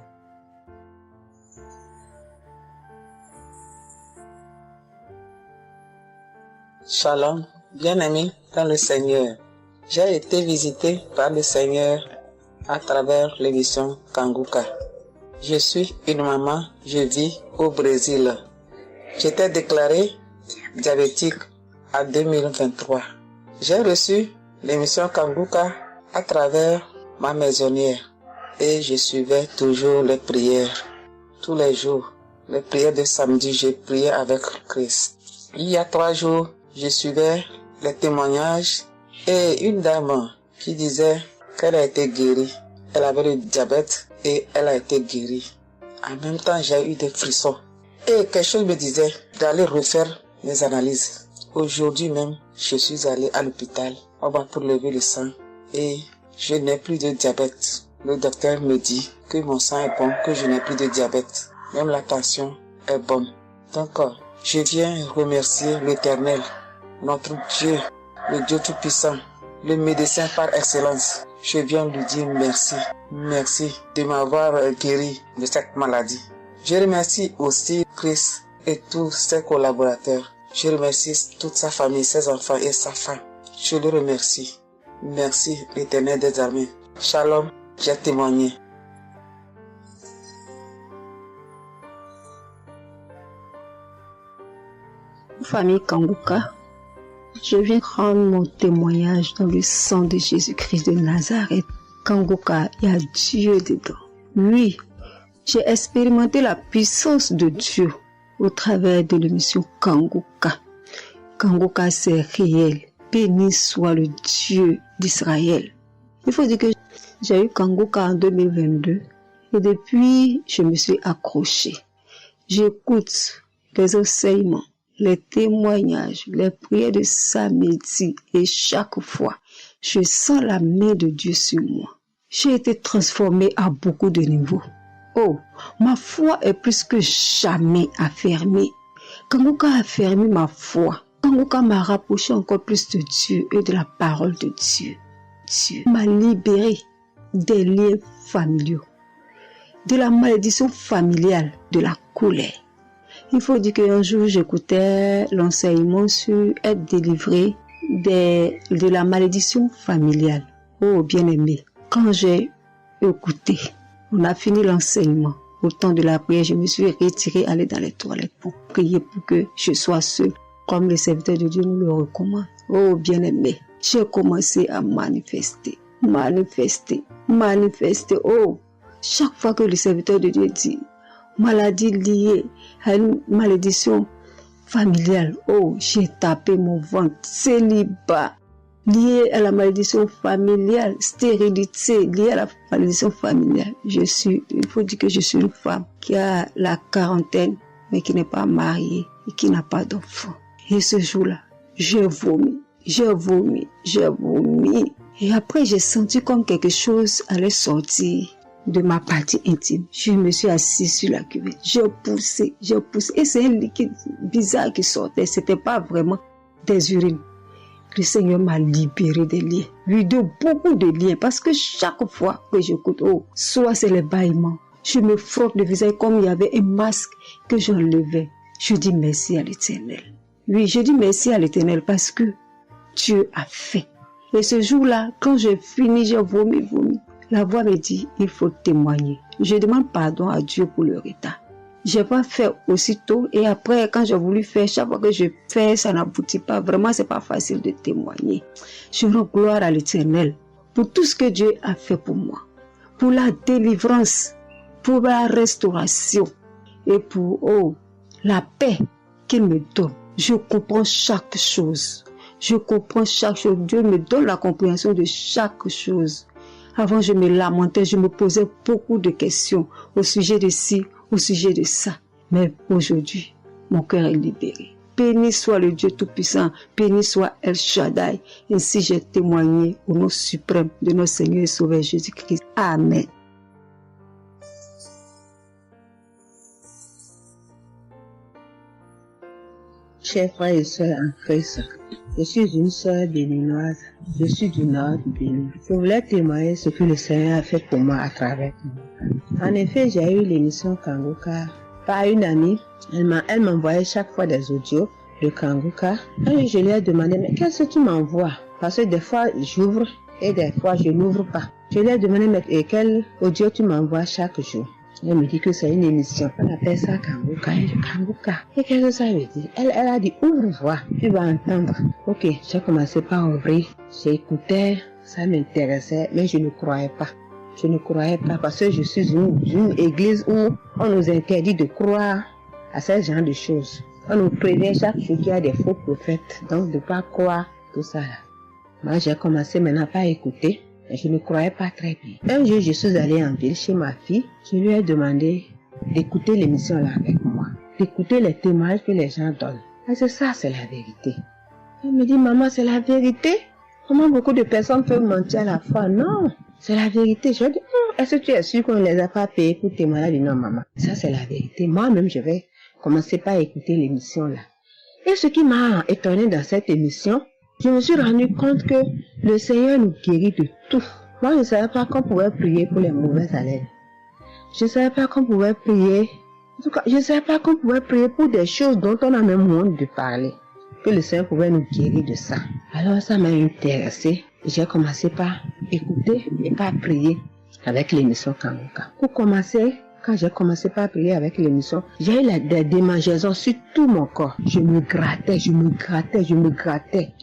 Shalom, bien-aimé dans le Seigneur. J'ai été visité par le Seigneur à travers l'émission Kanguka. Je suis une maman, je vis au Brésil. J'étais déclarée diabétique en 2023. J'ai reçu l'émission Kanguka à travers ma maisonnière et je suivais toujours les prières. Tous les jours, les prières de samedi, je priais avec Christ. Il y a 3 jours, je suivais les témoignages et une dame qui disait qu'elle a été guérie. Elle avait le diabète et elle a été guérie. En même temps, j'ai eu des frissons. Et quelque chose me disait d'aller refaire mes analyses. Aujourd'hui même, je suis allé à l'hôpital. On va pour lever le sang et je n'ai plus de diabète. Le docteur me dit que mon sang est bon, que je n'ai plus de diabète. Même la tension est bonne. Donc, je viens remercier l'Éternel, notre Dieu, le Dieu Tout-Puissant, le médecin par excellence. Je viens lui dire merci. Merci de m'avoir guéri de cette maladie. Je remercie aussi Christ et tous ses collaborateurs. Je remercie toute sa famille, ses enfants et sa femme. Je le remercie. Merci l'Éternel des armées. Shalom, j'ai témoigné. Famille Kanguka, je viens rendre mon témoignage dans le sang de Jésus-Christ de Nazareth. Kanguka, il y a Dieu dedans. Oui, j'ai expérimenté la puissance de Dieu au travers de l'émission Kanguka. Kanguka, c'est réel. Béni soit le Dieu d'Israël. Il faut dire que j'ai eu Kanguka en 2022 et depuis, je me suis accrochée. J'écoute les enseignements, les témoignages, les prières de samedi et chaque fois, je sens la main de Dieu sur moi. J'ai été transformée à beaucoup de niveaux. Oh, ma foi est plus que jamais affermie. Kanguka a affermi ma foi. Kanguka m'a rapproché encore plus de Dieu et de la parole de Dieu. Dieu m'a libéré des liens familiaux, de la malédiction familiale, de la colère. Il faut dire qu'un jour, j'écoutais l'enseignement sur être délivré de la malédiction familiale. Oh, bien-aimé, quand j'ai écouté, on a fini l'enseignement. Au temps de la prière, je me suis retirée, aller dans les toilettes pour prier pour que je sois seule, comme le serviteur de Dieu nous le recommande. Oh, bien-aimé, j'ai commencé à manifester. Oh, chaque fois que le serviteur de Dieu dit maladie liée à une malédiction familiale, oh, j'ai tapé mon ventre. Célibat lié à la malédiction familiale, stérilité liée à la malédiction familiale. Il faut dire que je suis une femme qui a la quarantaine, mais qui n'est pas mariée et qui n'a pas d'enfant. Et ce jour-là, j'ai vomi. Et après, j'ai senti comme quelque chose allait sortir de ma partie intime. Je me suis assise sur la cuvette. J'ai poussé. Et c'est un liquide bizarre qui sortait. C'était pas vraiment des urines. Le Seigneur m'a libéré des liens. Oui, de beaucoup de liens. Parce que chaque fois que j'écoute, soit c'est les bâillements. Je me frotte le visage comme il y avait un masque que j'enlevais. Je dis merci à l'Éternel. Oui, je dis merci à l'Éternel parce que Dieu a fait. Et ce jour-là, quand j'ai fini, j'ai vomi. La voix me dit, il faut témoigner. Je demande pardon à Dieu pour le retard. Je n'ai pas fait aussitôt et après, quand j'ai voulu faire, chaque fois que je fais, ça n'aboutit pas. Vraiment, c'est pas facile de témoigner. Je rends gloire à l'Éternel pour tout ce que Dieu a fait pour moi. Pour la délivrance, pour la restauration et pour, la paix qu'il me donne. Je comprends chaque chose. Dieu me donne la compréhension de chaque chose. Avant, je me lamentais, je me posais beaucoup de questions au sujet de ci, au sujet de ça. Mais aujourd'hui, mon cœur est libéré. Béni soit le Dieu Tout-Puissant, béni soit El Shaddai. Ainsi j'ai témoigné au nom suprême de notre Seigneur et Sauveur Jésus-Christ. Amen. Chers frères et sœurs en Christ, je suis une sœur béninoise. Je suis du nord du Bénin. Je voulais témoigner ce que le Seigneur a fait pour moi à travers Kanguka. En effet, j'ai eu l'émission Kanguka par une amie. Elle m'envoyait chaque fois des audios de Kanguka. Et je lui ai demandé, mais qu'est-ce que tu m'envoies? Parce que des fois, j'ouvre et des fois, je n'ouvre pas. Je lui ai demandé, mais quel audio tu m'envoies chaque jour? Elle me dit que c'est une émission. On appelle ça Kanguka. Kanguka. Et qu'est-ce que ça veut dire? Elle a dit, ouvre-toi, tu vas entendre. Ok, j'ai commencé par ouvrir. J'écoutais, ça m'intéressait, mais je ne croyais pas. Je ne croyais pas parce que je suis une église où on nous interdit de croire à ce genre de choses. On nous prévient chaque jour qu'il y a des faux prophètes, donc de ne pas croire tout ça là. Moi, j'ai commencé maintenant par écouter. Je ne croyais pas très bien. Un jour, je suis allée en ville chez ma fille. Je lui ai demandé d'écouter l'émission là avec moi, d'écouter les témoignages que les gens donnent. Et c'est ça, c'est la vérité. Elle me dit, maman, c'est la vérité? Comment beaucoup de personnes peuvent mentir à la fois? Non, c'est la vérité. Je lui ai dit, est-ce que tu es sûr qu'on ne les a pas payés pour témoigner? Elle a dit, non, maman, ça c'est la vérité. Moi-même, je vais commencer par écouter l'émission là. Et ce qui m'a étonné dans cette émission, je me suis rendu compte que le Seigneur nous guérit de tout. Moi, je ne savais pas qu'on pouvait prier pour les mauvaises haleines. Je ne savais pas qu'on pouvait prier. En tout cas, je ne savais pas qu'on pouvait prier pour des choses dont on a même honte de parler. Que le Seigneur pouvait nous guérir de ça. Alors, ça m'a intéressé. J'ai commencé par écouter et par prier avec l'émission Kanguka. Pour commencer, quand j'ai commencé par prier avec l'émission, j'ai eu des démangeaisons sur tout mon corps. Je me grattais.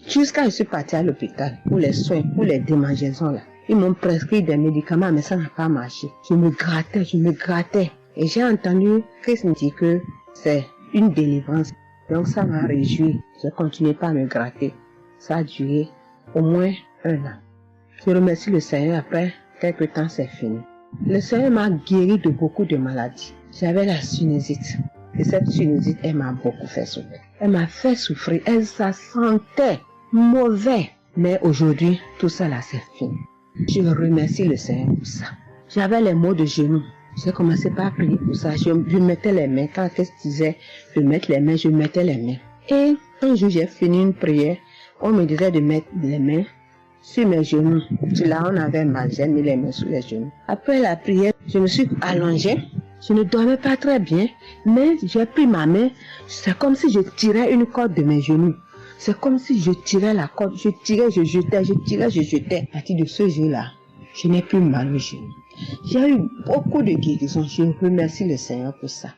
Jusqu'à ce que je suis partie à l'hôpital pour les soins, pour les démangeaisons là. Ils m'ont prescrit des médicaments, mais ça n'a pas marché. Je me grattais. Et j'ai entendu Christ me dire que c'est une délivrance. Donc ça m'a réjoui. J'ai continué par me gratter. Ça a duré au moins 1 an. Je remercie le Seigneur, après quelques temps c'est fini. Le Seigneur m'a guéri de beaucoup de maladies. J'avais la sinusite. Et cette sinusite, elle m'a beaucoup fait souffrir. Elle m'a fait souffrir. Ça sentait mauvais. Mais aujourd'hui, tout ça là, c'est fini. Je remercie le Seigneur pour ça. J'avais les maux de genoux. J'ai commencé par prier pour ça. Je mettais les mains. Quand Christ disait de mettre les mains, je mettais les mains. Et un jour, j'ai fini une prière. On me disait de mettre les mains sur mes genoux. Là, on avait mal. J'ai mis les mains sur les genoux. Après la prière, je me suis allongée. Je ne dormais pas très bien. Mais j'ai pris ma main. C'est comme si je tirais une corde de mes genoux. C'est comme si je tirais la corde. Je tirais, je jetais. À partir de ce jour-là, je n'ai plus mal aux genoux. J'ai eu beaucoup de guérisons. Je remercie le Seigneur pour ça.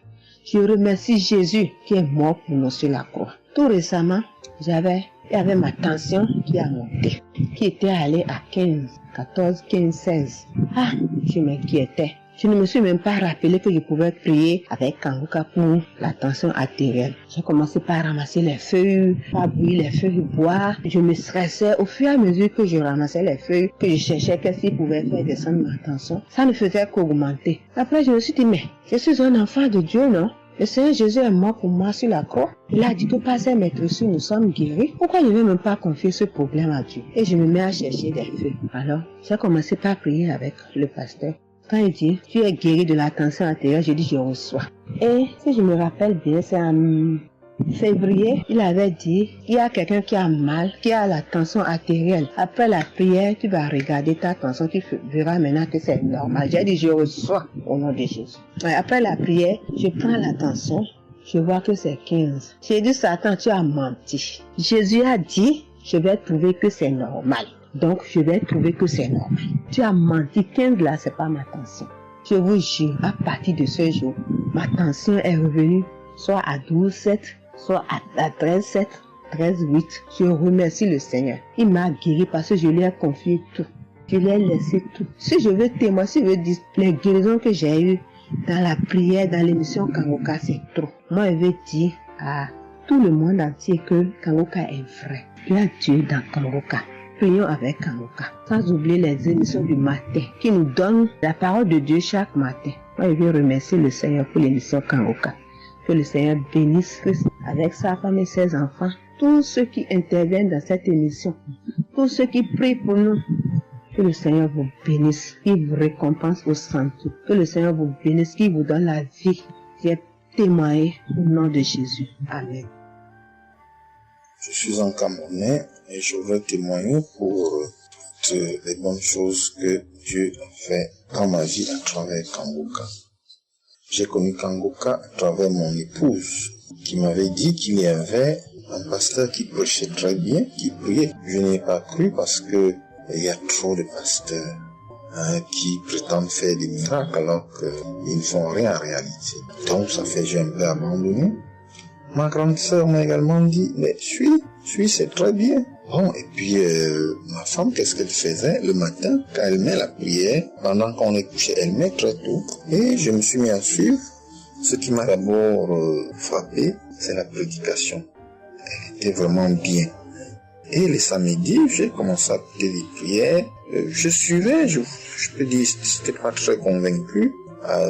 Je remercie Jésus qui est mort pour nous sur la croix. Tout récemment, il y avait ma tension qui a monté, qui était allée à 15, 14, 15, 16. Ah, je m'inquiétais. Je ne me suis même pas rappelé que je pouvais prier avec Kanguka pour la tension artérielle. J'ai commencé par ramasser les feuilles, par bouillir les feuilles bois. Je me stressais au fur et à mesure que je ramassais les feuilles, que je cherchais qu'est-ce qui pouvait faire descendre ma tension. Ça ne faisait qu'augmenter. Après, je me suis dit, mais je suis un enfant de Dieu, non? Le Seigneur Jésus est mort pour moi sur la croix. Il a dit que par ses maîtresses, nous sommes guéris. Pourquoi je ne vais même pas confier ce problème à Dieu? Et je me mets à chercher des feuilles. Alors, j'ai commencé par prier avec le pasteur. Quand il dit, tu es guéri de la tension artérielle, je dis, je reçois. Et si je me rappelle bien, c'est en février, il avait dit, il y a quelqu'un qui a mal, qui a la tension artérielle. Après la prière, tu vas regarder ta tension, tu verras maintenant que c'est normal. J'ai dit, je reçois au nom de Jésus. Et après la prière, je prends la tension, je vois que c'est 15. J'ai dit, Satan, tu as menti. Jésus a dit, je vais trouver que c'est normal. Donc, je vais trouver que c'est normal. Tu as menti, 15 là, c'est pas ma tension. Je vous jure, à partir de ce jour, ma tension est revenue soit à 12,7, soit à 13,7, 13,8. Je remercie le Seigneur. Il m'a guéri parce que je lui ai confié tout. Je lui ai laissé tout. Si je veux témoigner, si je veux dire les guérisons que j'ai eues dans la prière, dans l'émission Kanguka, c'est trop. Moi, je veux dire à tout le monde entier que Kanguka est vrai. Il y a Dieu dans Kanguka. Prions avec Kanguka, sans oublier les émissions du matin qui nous donnent la parole de Dieu chaque matin. Moi, je veux remercier le Seigneur pour l'émission Kanguka. Que le Seigneur bénisse Christ avec sa femme et ses enfants. Tous ceux qui interviennent dans cette émission, tous ceux qui prient pour nous. Que le Seigneur vous bénisse, qu'il vous récompense au centre. Que le Seigneur vous bénisse, qu'il vous donne la vie. J'ai témoigné au nom de Jésus. Amen. Je suis un Camerounais et je veux témoigner pour toutes les bonnes choses que Dieu a fait dans ma vie à travers Kanguka. J'ai connu Kanguka à travers mon épouse qui m'avait dit qu'il y avait un pasteur qui prêchait très bien, qui priait. Je n'ai pas cru parce que il y a trop de pasteurs qui prétendent faire des miracles alors qu'ils ne font rien en réalité. Donc ça fait j'ai un peu abandonné. Ma grande sœur m'a également dit, mais suis, c'est très bien. Bon, et puis ma femme, qu'est-ce qu'elle faisait le matin quand elle met la prière, pendant qu'on est couché, elle met très tôt. Et je me suis mis à suivre. Ce qui m'a d'abord frappé, c'est la prédication. Elle était vraiment bien. Et les samedis, j'ai commencé à écouter les prières. Je suivais, je peux dire, j'étais pas très convaincu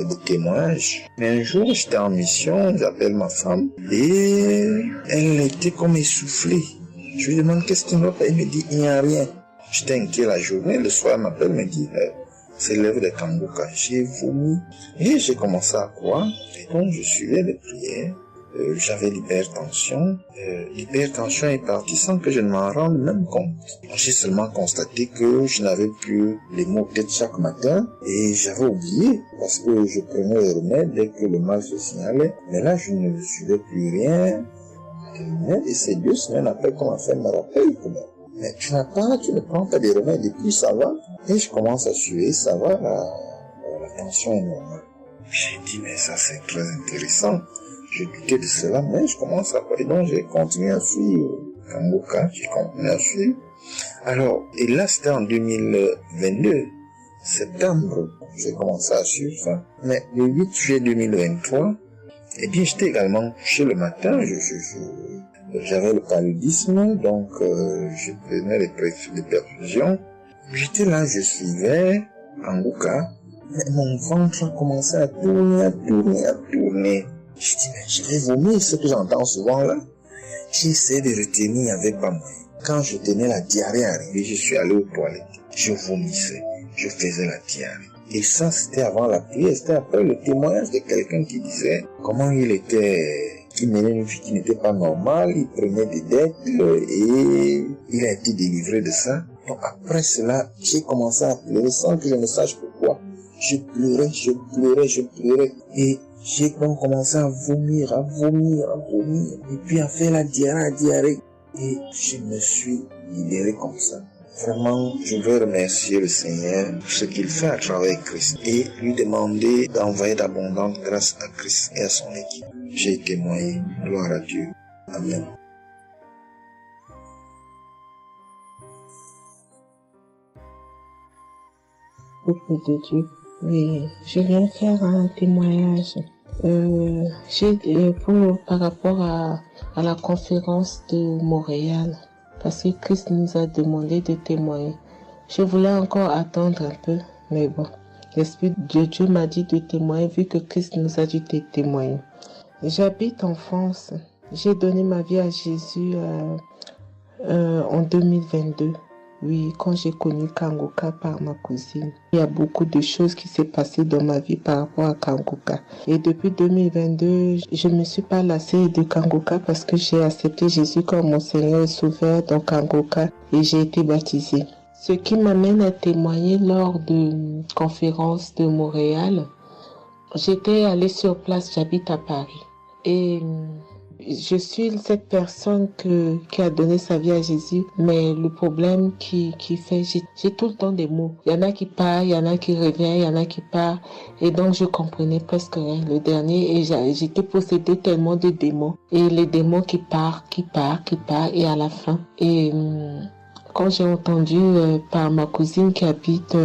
des témoignages. Mais un jour, j'étais en mission, j'appelle ma femme, et elle était comme essoufflée. Je lui demande qu'est-ce qui ne va pas, elle me dit, il n'y a rien. J'étais inquiet la journée, le soir, elle m'appelle, me dit, c'est l'œuvre de Kanguka. J'ai vomi. Et j'ai commencé à croire, et donc je suivais les prières. J'avais l'hypertension. L'hypertension est partie sans que je ne m'en rende même compte. J'ai seulement constaté que je n'avais plus les maux de tête chaque matin et j'avais oublié parce que je prenais les remèdes dès que le mal se signalait. Mais là, je ne suivais plus rien. Et c'est 2 semaines après qu'on m'a fait me rappel. Mais tu ne prends pas des remèdes et puis ça va. Et je commence à suivre, ça va, la tension est normale. J'ai dit, mais ça c'est très intéressant. J'ai douté de cela, mais je commence à parler, donc j'ai continué à suivre Kanguka, j'ai continué à suivre. Alors, et là c'était en 2022, septembre, j'ai commencé à suivre ça. Mais le 8 juillet 2023, eh bien j'étais également couché le matin, j'avais le paludisme, donc je prenais les perfusions. J'étais là, je suivais Kanguka, mais mon ventre a commencé à tourner. Je dis, mais je vais vomir, ce que j'entends souvent là. J'ai essayé de retenir avec pas moyen. Quand je tenais la diarrhée arrivée, je suis allé aux toilettes. Je vomissais, je faisais la diarrhée. Et ça, c'était avant la prière, c'était après le témoignage de quelqu'un qui disait comment il menait une vie qui n'était pas normale, il prenait des dettes et il a été délivré de ça. Donc après cela, j'ai commencé à pleurer sans que je ne sache pourquoi. Je pleurais et j'ai donc commencé à vomir, et puis à faire la diarrhée. Et je me suis libéré comme ça. Vraiment, je veux remercier le Seigneur pour ce qu'il fait à travers Christ et lui demander d'envoyer d'abondantes grâces à Christ et à son équipe. J'ai témoigné, gloire à Dieu. Amen. Peuple de Dieu, oui, je viens faire un témoignage. Par rapport à la conférence de Montréal, parce que Christ nous a demandé de témoigner. Je voulais encore attendre un peu, mais bon, l'Esprit de Dieu m'a dit de témoigner vu que Christ nous a dit de témoigner. J'habite en France. J'ai donné ma vie à Jésus en 2022. Oui, quand j'ai connu Kanguka par ma cousine. Il y a beaucoup de choses qui s'est passées dans ma vie par rapport à Kanguka. Et depuis 2022, je ne me suis pas lassée de Kanguka parce que j'ai accepté Jésus comme mon Seigneur et Sauveur dans Kanguka et j'ai été baptisée. Ce qui m'amène à témoigner lors de conférence de Montréal. J'étais allée sur place, j'habite à Paris. Et je suis cette personne qui a donné sa vie à Jésus, mais le problème qui fait, j'ai tout le temps des mots. Il y en a qui partent, il y en a qui reviennent, il y en a qui partent, et donc je comprenais presque rien. Le dernier, et j'étais possédée tellement de démons, et les démons qui partent, et à la fin. Et quand j'ai entendu par ma cousine qui habite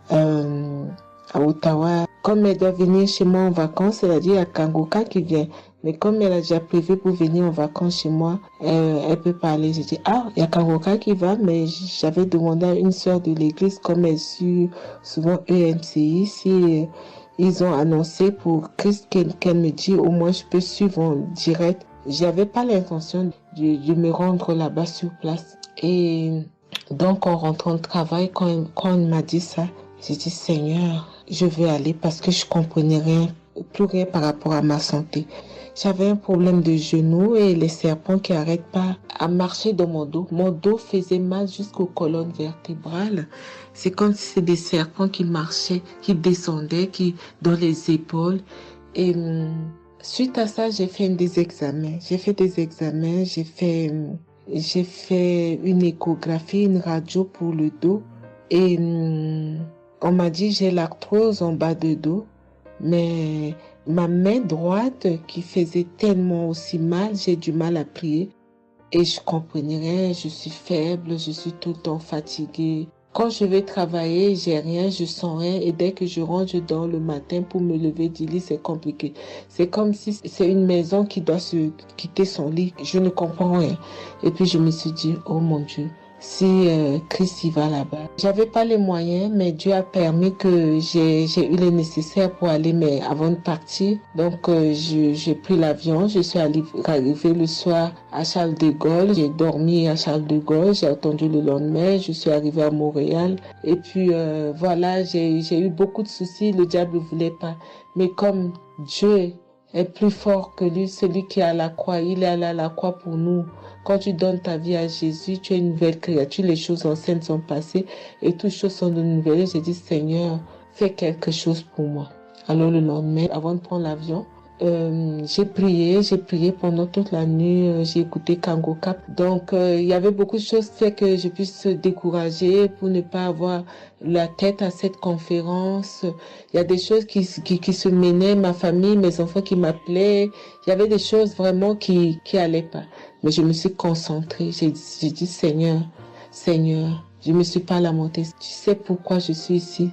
à Ottawa, comme elle doit venir chez moi en vacances, elle a dit il y a Kanguka qui vient. Mais comme elle a déjà prévu pour venir en vacances chez moi, elle peut parler. J'ai dit, il y a Kanguka qui va, mais j'avais demandé à une sœur de l'église, comme elle suit souvent EMCI, si ils ont annoncé pour Christ qu'elle me dit, au moins je peux suivre en direct. J'avais pas l'intention de me rendre là-bas sur place. Et donc, en rentrant de travail, quand elle m'a dit ça, j'ai dit, Seigneur, je veux aller parce que je comprenais rien. plus rien par rapport à ma santé. J'avais un problème de genou et les serpents qui n'arrêtent pas à marcher dans mon dos. Mon dos faisait mal jusqu'aux colonnes vertébrales. C'est comme si c'était des serpents qui marchaient, qui descendaient, dans les épaules. Et suite à ça, j'ai fait des examens. J'ai fait une échographie, une radio pour le dos. Et on m'a dit j'ai l'arthrose en bas de dos. Mais ma main droite qui faisait tellement aussi mal, j'ai du mal à plier. Et je comprenais rien, je suis faible, je suis tout le temps fatiguée. Quand je vais travailler, j'ai rien, je sens rien. Et dès que je rentre, je dors le matin pour me lever du lit, c'est compliqué. C'est comme si c'est une maison qui doit se quitter son lit. Je ne comprends rien. Et puis je me suis dit, oh mon Dieu, si Christ y va là-bas. J'avais pas les moyens, mais Dieu a permis que j'ai eu les nécessaires pour aller, mais avant de partir. Donc j'ai pris l'avion, je suis arrivée le soir à Charles de Gaulle, j'ai dormi à Charles de Gaulle, j'ai attendu le lendemain, je suis arrivée à Montréal. Et puis voilà, j'ai eu beaucoup de soucis, le diable ne voulait pas. Mais comme Dieu est plus fort que lui, celui qui est à la croix, il est allé à la croix pour nous. Quand tu donnes ta vie à Jésus, tu es une nouvelle créature, les choses anciennes sont passées et toutes choses sont de nouvelles. J'ai dit, Seigneur, fais quelque chose pour moi. Alors le lendemain, avant de prendre l'avion, j'ai prié pendant toute la nuit, j'ai écouté Kangoka. Donc il y avait beaucoup de choses qui fait que je puisse décourager pour ne pas avoir la tête à cette conférence. Il y a des choses qui se menaient, ma famille, mes enfants qui m'appelaient. Il y avait des choses vraiment qui allaient pas. Mais je me suis concentrée. J'ai dit, Seigneur, je me suis pas lamentée. Tu sais pourquoi je suis ici.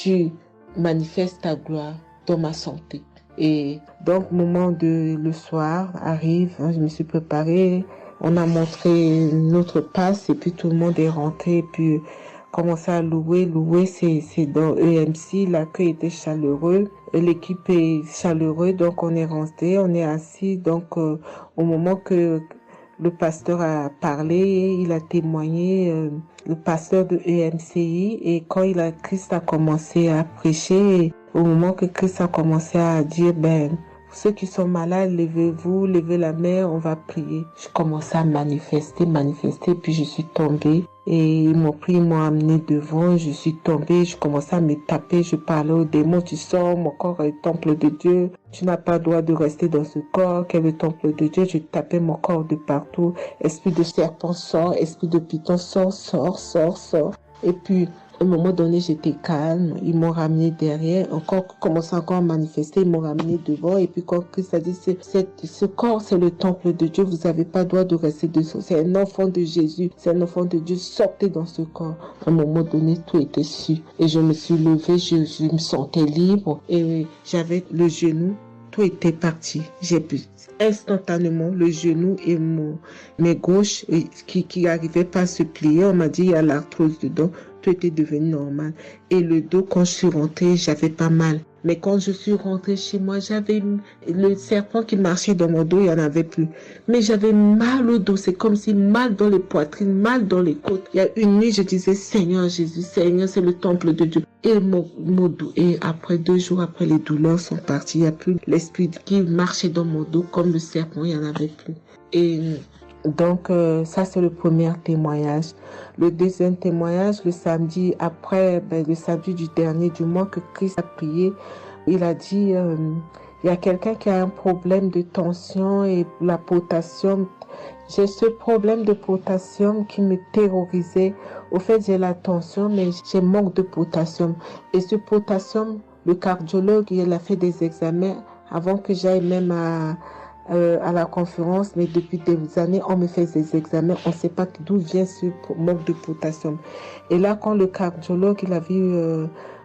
Tu manifestes ta gloire dans ma santé. Et donc, le soir arrive, je me suis préparée. On a montré notre passe et puis tout le monde est rentré. Et puis, commencé à louer. Louer, c'est dans EMC. L'accueil était chaleureux. L'équipe est chaleureux. Donc, on est rentré, on est assis. Donc, au moment que le pasteur a parlé, il a témoigné, le pasteur de EMCI, et quand Christ a commencé à prêcher, au moment que Christ a commencé à dire, ceux qui sont malades, levez-vous, levez la main, on va prier. Je commençais à manifester, puis je suis tombée. Et ils m'ont pris, ils m'ont amené devant, je suis tombée, je commençais à me taper, je parlais aux démons, tu sors, mon corps est le temple de Dieu, tu n'as pas le droit de rester dans ce corps, qui est le temple de Dieu, je tapais mon corps de partout, esprit de serpent sort, esprit de python sort. Et puis, à un moment donné, j'étais calme. Ils m'ont ramené derrière. Commençait encore à manifester. Ils m'ont ramené devant. Et puis, quand Christ a dit, ce corps, c'est le temple de Dieu. Vous n'avez pas le droit de rester dessous. C'est un enfant de Jésus. C'est un enfant de Dieu. Sortez dans ce corps. À un moment donné, tout était su. Et je me suis levée. Je me sentais libre. Et j'avais le genou. Tout était parti. J'ai pu instantanément le genou et mes gauches qui n'arrivaient pas à se plier. On m'a dit, il y a l'arthrose dedans. Tout était devenu normal. Et le dos, quand je suis rentrée, j'avais pas mal. Mais quand je suis rentrée chez moi, j'avais le serpent qui marchait dans mon dos, il n'y en avait plus. Mais j'avais mal au dos. C'est comme si mal dans les poitrines, mal dans les côtes. Il y a une nuit, je disais, Seigneur Jésus, Seigneur, c'est le temple de Dieu. Et mon dos. Et après 2 jours, après, les douleurs sont parties. Il n'y a plus l'esprit qui marchait dans mon dos comme le serpent, il n'y en avait plus. Et donc, ça, c'est le premier témoignage. Le deuxième témoignage, le samedi après, le samedi du dernier du mois que Christ a prié, il a dit, il y a quelqu'un qui a un problème de tension et la potassium. J'ai ce problème de potassium qui me terrorisait. Au fait, j'ai la tension, mais j'ai manque de potassium. Et ce potassium, le cardiologue, il a fait des examens avant que j'aille même à la conférence, mais depuis des années, on me fait des examens, on ne sait pas d'où vient ce manque de potassium. Et là, quand le cardiologue, il a vu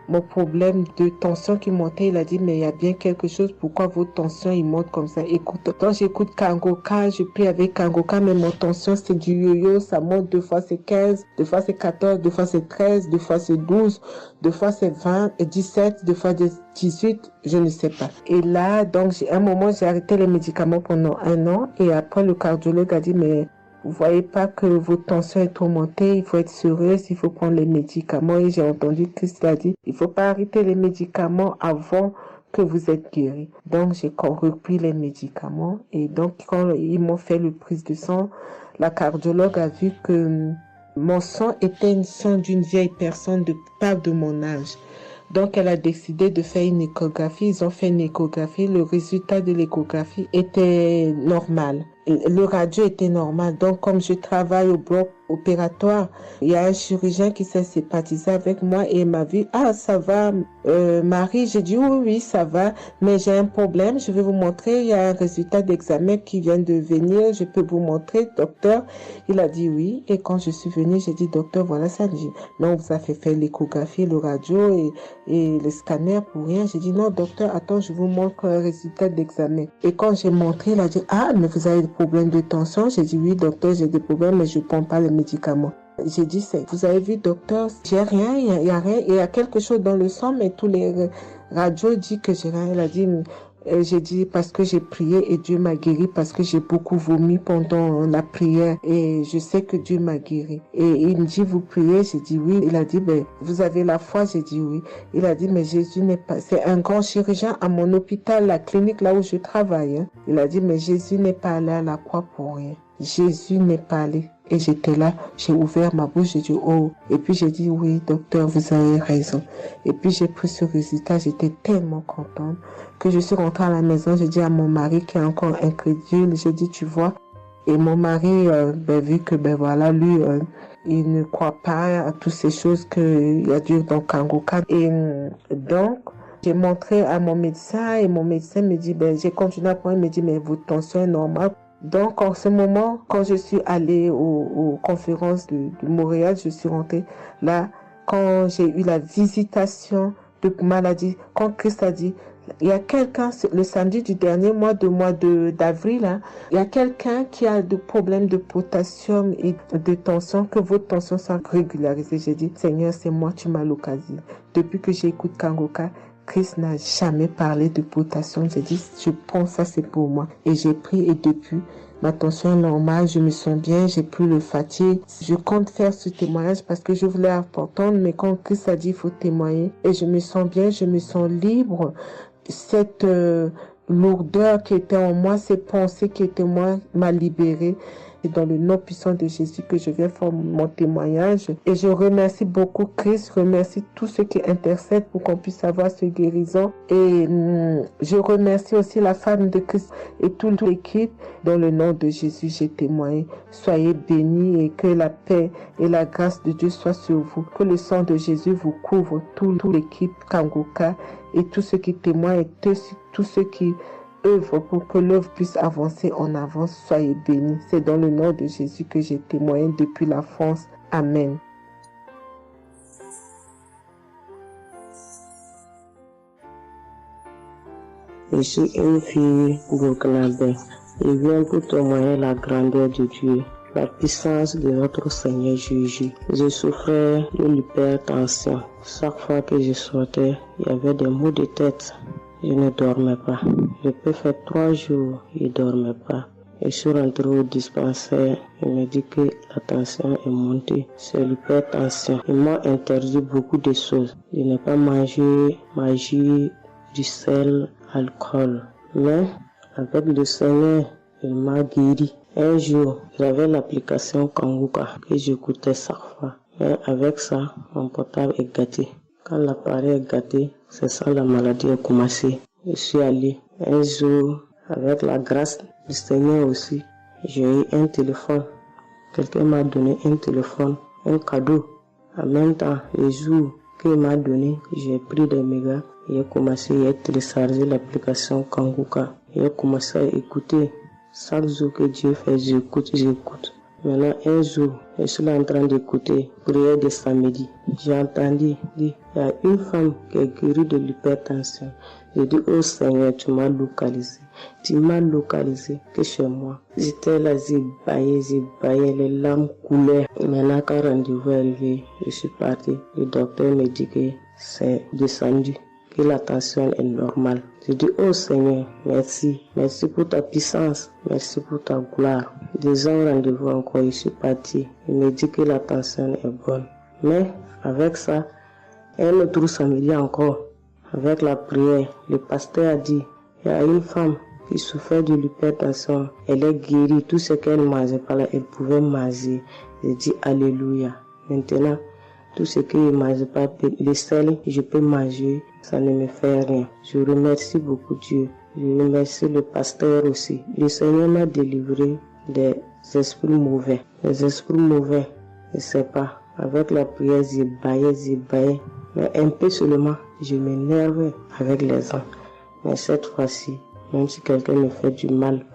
mon problème de tension qui montait, il a dit, mais il y a bien quelque chose, pourquoi votre tension, il monte comme ça? Écoute, quand j'écoute Kangoka, je prie avec Kangoka, mais mon tension, c'est du yo-yo, ça monte, 2 fois c'est 15, 2 fois c'est 14, 2 fois c'est 13, 2 fois c'est 12, 2 fois c'est 20, et 17, 2 fois 18, je ne sais pas. Et là, donc, à un moment, j'ai arrêté les médicaments pendant 1 an, et après, le cardiologue a dit, mais vous voyez pas que votre tension est trop montée, il faut être sérieuse, il faut prendre les médicaments. Et j'ai entendu Christ a dit, il faut pas arrêter les médicaments avant que vous êtes guéri. Donc, j'ai repris les médicaments. Et donc, quand ils m'ont fait le prise de sang, la cardiologue a vu que mon sang était un sang d'une vieille personne, pas de mon âge. Donc, elle a décidé de faire une échographie. Ils ont fait une échographie. Le résultat de l'échographie était normal. Le radio était normal. Donc, comme je travaille au bloc opératoire, il y a un chirurgien qui s'est sympathisé avec moi et il m'a vu. Ah, ça va, Marie? J'ai dit oui, ça va, mais j'ai un problème. Je vais vous montrer. Il y a un résultat d'examen qui vient de venir. Je peux vous montrer, docteur. Il a dit oui. Et quand je suis venue, j'ai dit, docteur, voilà ça. Il dit, non, vous avez fait l'échographie, le radio et le scanner pour rien. J'ai dit, non, docteur, attends, je vous montre un résultat d'examen. Et quand j'ai montré, il a dit, ah, mais vous avez des problèmes de tension? J'ai dit, oui, docteur, j'ai des problèmes, mais je ne prends pas les médicaments. J'ai dit, vous avez vu, docteur, j'ai rien, il y a rien, il y a quelque chose dans le sang, mais tous les radios disent que j'ai rien. Elle a dit, j'ai dit, parce que j'ai prié et Dieu m'a guéri, parce que j'ai beaucoup vomi pendant la prière et je sais que Dieu m'a guéri. Et il me dit, vous priez? J'ai dit oui. Il a dit, ben, vous avez la foi? J'ai dit oui. Il a dit, mais Jésus n'est pas, c'est un grand chirurgien à mon hôpital, la clinique là où je travaille. Hein. Il a dit, mais Jésus n'est pas allé à la croix pour rien. Jésus n'est pas allé. Et j'étais là, j'ai ouvert ma bouche, j'ai dit oh. Et puis j'ai dit oui, docteur, vous avez raison. Et puis j'ai pris ce résultat, j'étais tellement contente que je suis rentrée à la maison, j'ai dit à mon mari qui est encore incrédule, j'ai dit tu vois. Et mon mari, vu que voilà, lui, il ne croit pas à toutes ces choses qu'il y a Dieu dans Kanguka. Et donc, j'ai montré à mon médecin et mon médecin me dit, j'ai continué à prendre, il me dit, mais votre tension est normale. Donc, en ce moment, quand je suis allée aux conférences de Montréal, je suis rentrée là, quand j'ai eu la visitation de maladie, quand Christ a dit, il y a quelqu'un, le samedi du dernier mois d'avril, hein, il y a quelqu'un qui a des problèmes de potassium et de tension, que votre tension soit régularisée. J'ai dit, Seigneur, c'est moi, tu m'as localisé. Depuis que j'écoute Kanguka, Christ n'a jamais parlé de potassium. J'ai dit, je prends ça, c'est pour moi. Et j'ai pris et depuis, ma tension est normale, je me sens bien, j'ai plus le fatigue. Je compte faire ce témoignage parce que je voulais apprendre, mais quand Christ a dit, il faut témoigner. Et je me sens bien, je me sens libre. Cette lourdeur qui était en moi, ces pensées qui étaient en moi, m'a libérée. C'est dans le nom puissant de Jésus que je viens faire mon témoignage. Et je remercie beaucoup Christ, je remercie tous ceux qui intercèdent pour qu'on puisse avoir ce guérison. Et je remercie aussi la femme de Christ et toute l'équipe. Dans le nom de Jésus, j'ai témoigné. Soyez bénis et que la paix et la grâce de Dieu soient sur vous. Que le sang de Jésus vous couvre, toute l'équipe Kanguka et tous ceux qui témoignent et tous ceux qui œuvre pour que l'œuvre puisse avancer en avant. Soyez bénis. C'est dans le nom de Jésus que j'ai témoigné depuis la France. Amen. Je suis une fille burkinabé. Je viens pour témoigner la grandeur de Dieu, la puissance de notre Seigneur Jésus. Je souffrais de l'hypertension. Chaque fois que je sortais, il y avait des maux de tête. Je ne dormais pas. Je peux faire 3 jours, je ne dormais pas. Et je suis rentré au dispensaire. Il me dit que la tension est montée. C'est l'hypertension. Ils m'ont interdit beaucoup de choses. Je n'ai pas mangé du sel, alcool. Mais avec le Seigneur, il m'a guéri. Un jour, j'avais l'application Kanguka que j'écoutais chaque fois. Mais avec ça, mon portable est gâté. Quand l'appareil est gâté, c'est ça la maladie a commencé. Je suis allé un jour, avec la grâce du Seigneur aussi, j'ai eu un téléphone. Quelqu'un m'a donné un téléphone, un cadeau. En même temps, le jour qu'il m'a donné, j'ai pris des mégas. J'ai commencé à télécharger l'application Kanguka. J'ai commencé à écouter. Chaque jour que Dieu fait, j'écoute. Maintenant, un jour, je suis là en train d'écouter prière de samedi. J'ai entendu dire, il y a une femme qui est guérie de l'hypertension. J'ai dit, oh Seigneur, tu m'as localisé. Tu m'as localisé que chez moi. J'étais là, j'ai baillé, les larmes coulaient. Maintenant, quand rendez-vous est arrivé, je suis parti. Le docteur me dit que c'est descendu, que la tension est normale. Je dis, oh Seigneur, merci. Merci pour ta puissance. Merci pour ta gloire. Déjà au rendez-vous encore, je suis parti. Il me dit que la tension est bonne. Mais avec ça, un autre samedi encore, Avec la prière, le pasteur a dit, il y a une femme qui souffrait de l'hypertension. Elle est guérie. Tout ce qu'elle mangeait par là, elle pouvait manger. J'ai dit Alléluia. Maintenant, tout ce que je ne mange pas, le sel, je peux manger. Ça ne me fait rien. Je remercie beaucoup Dieu. Je remercie le pasteur aussi. Le Seigneur m'a délivré des esprits mauvais. Les esprits mauvais, je ne sais pas. Avec la prière, je baillais. Mais un peu seulement, je m'énervais avec les gens. Mais cette fois-ci, même si quelqu'un me fait du mal,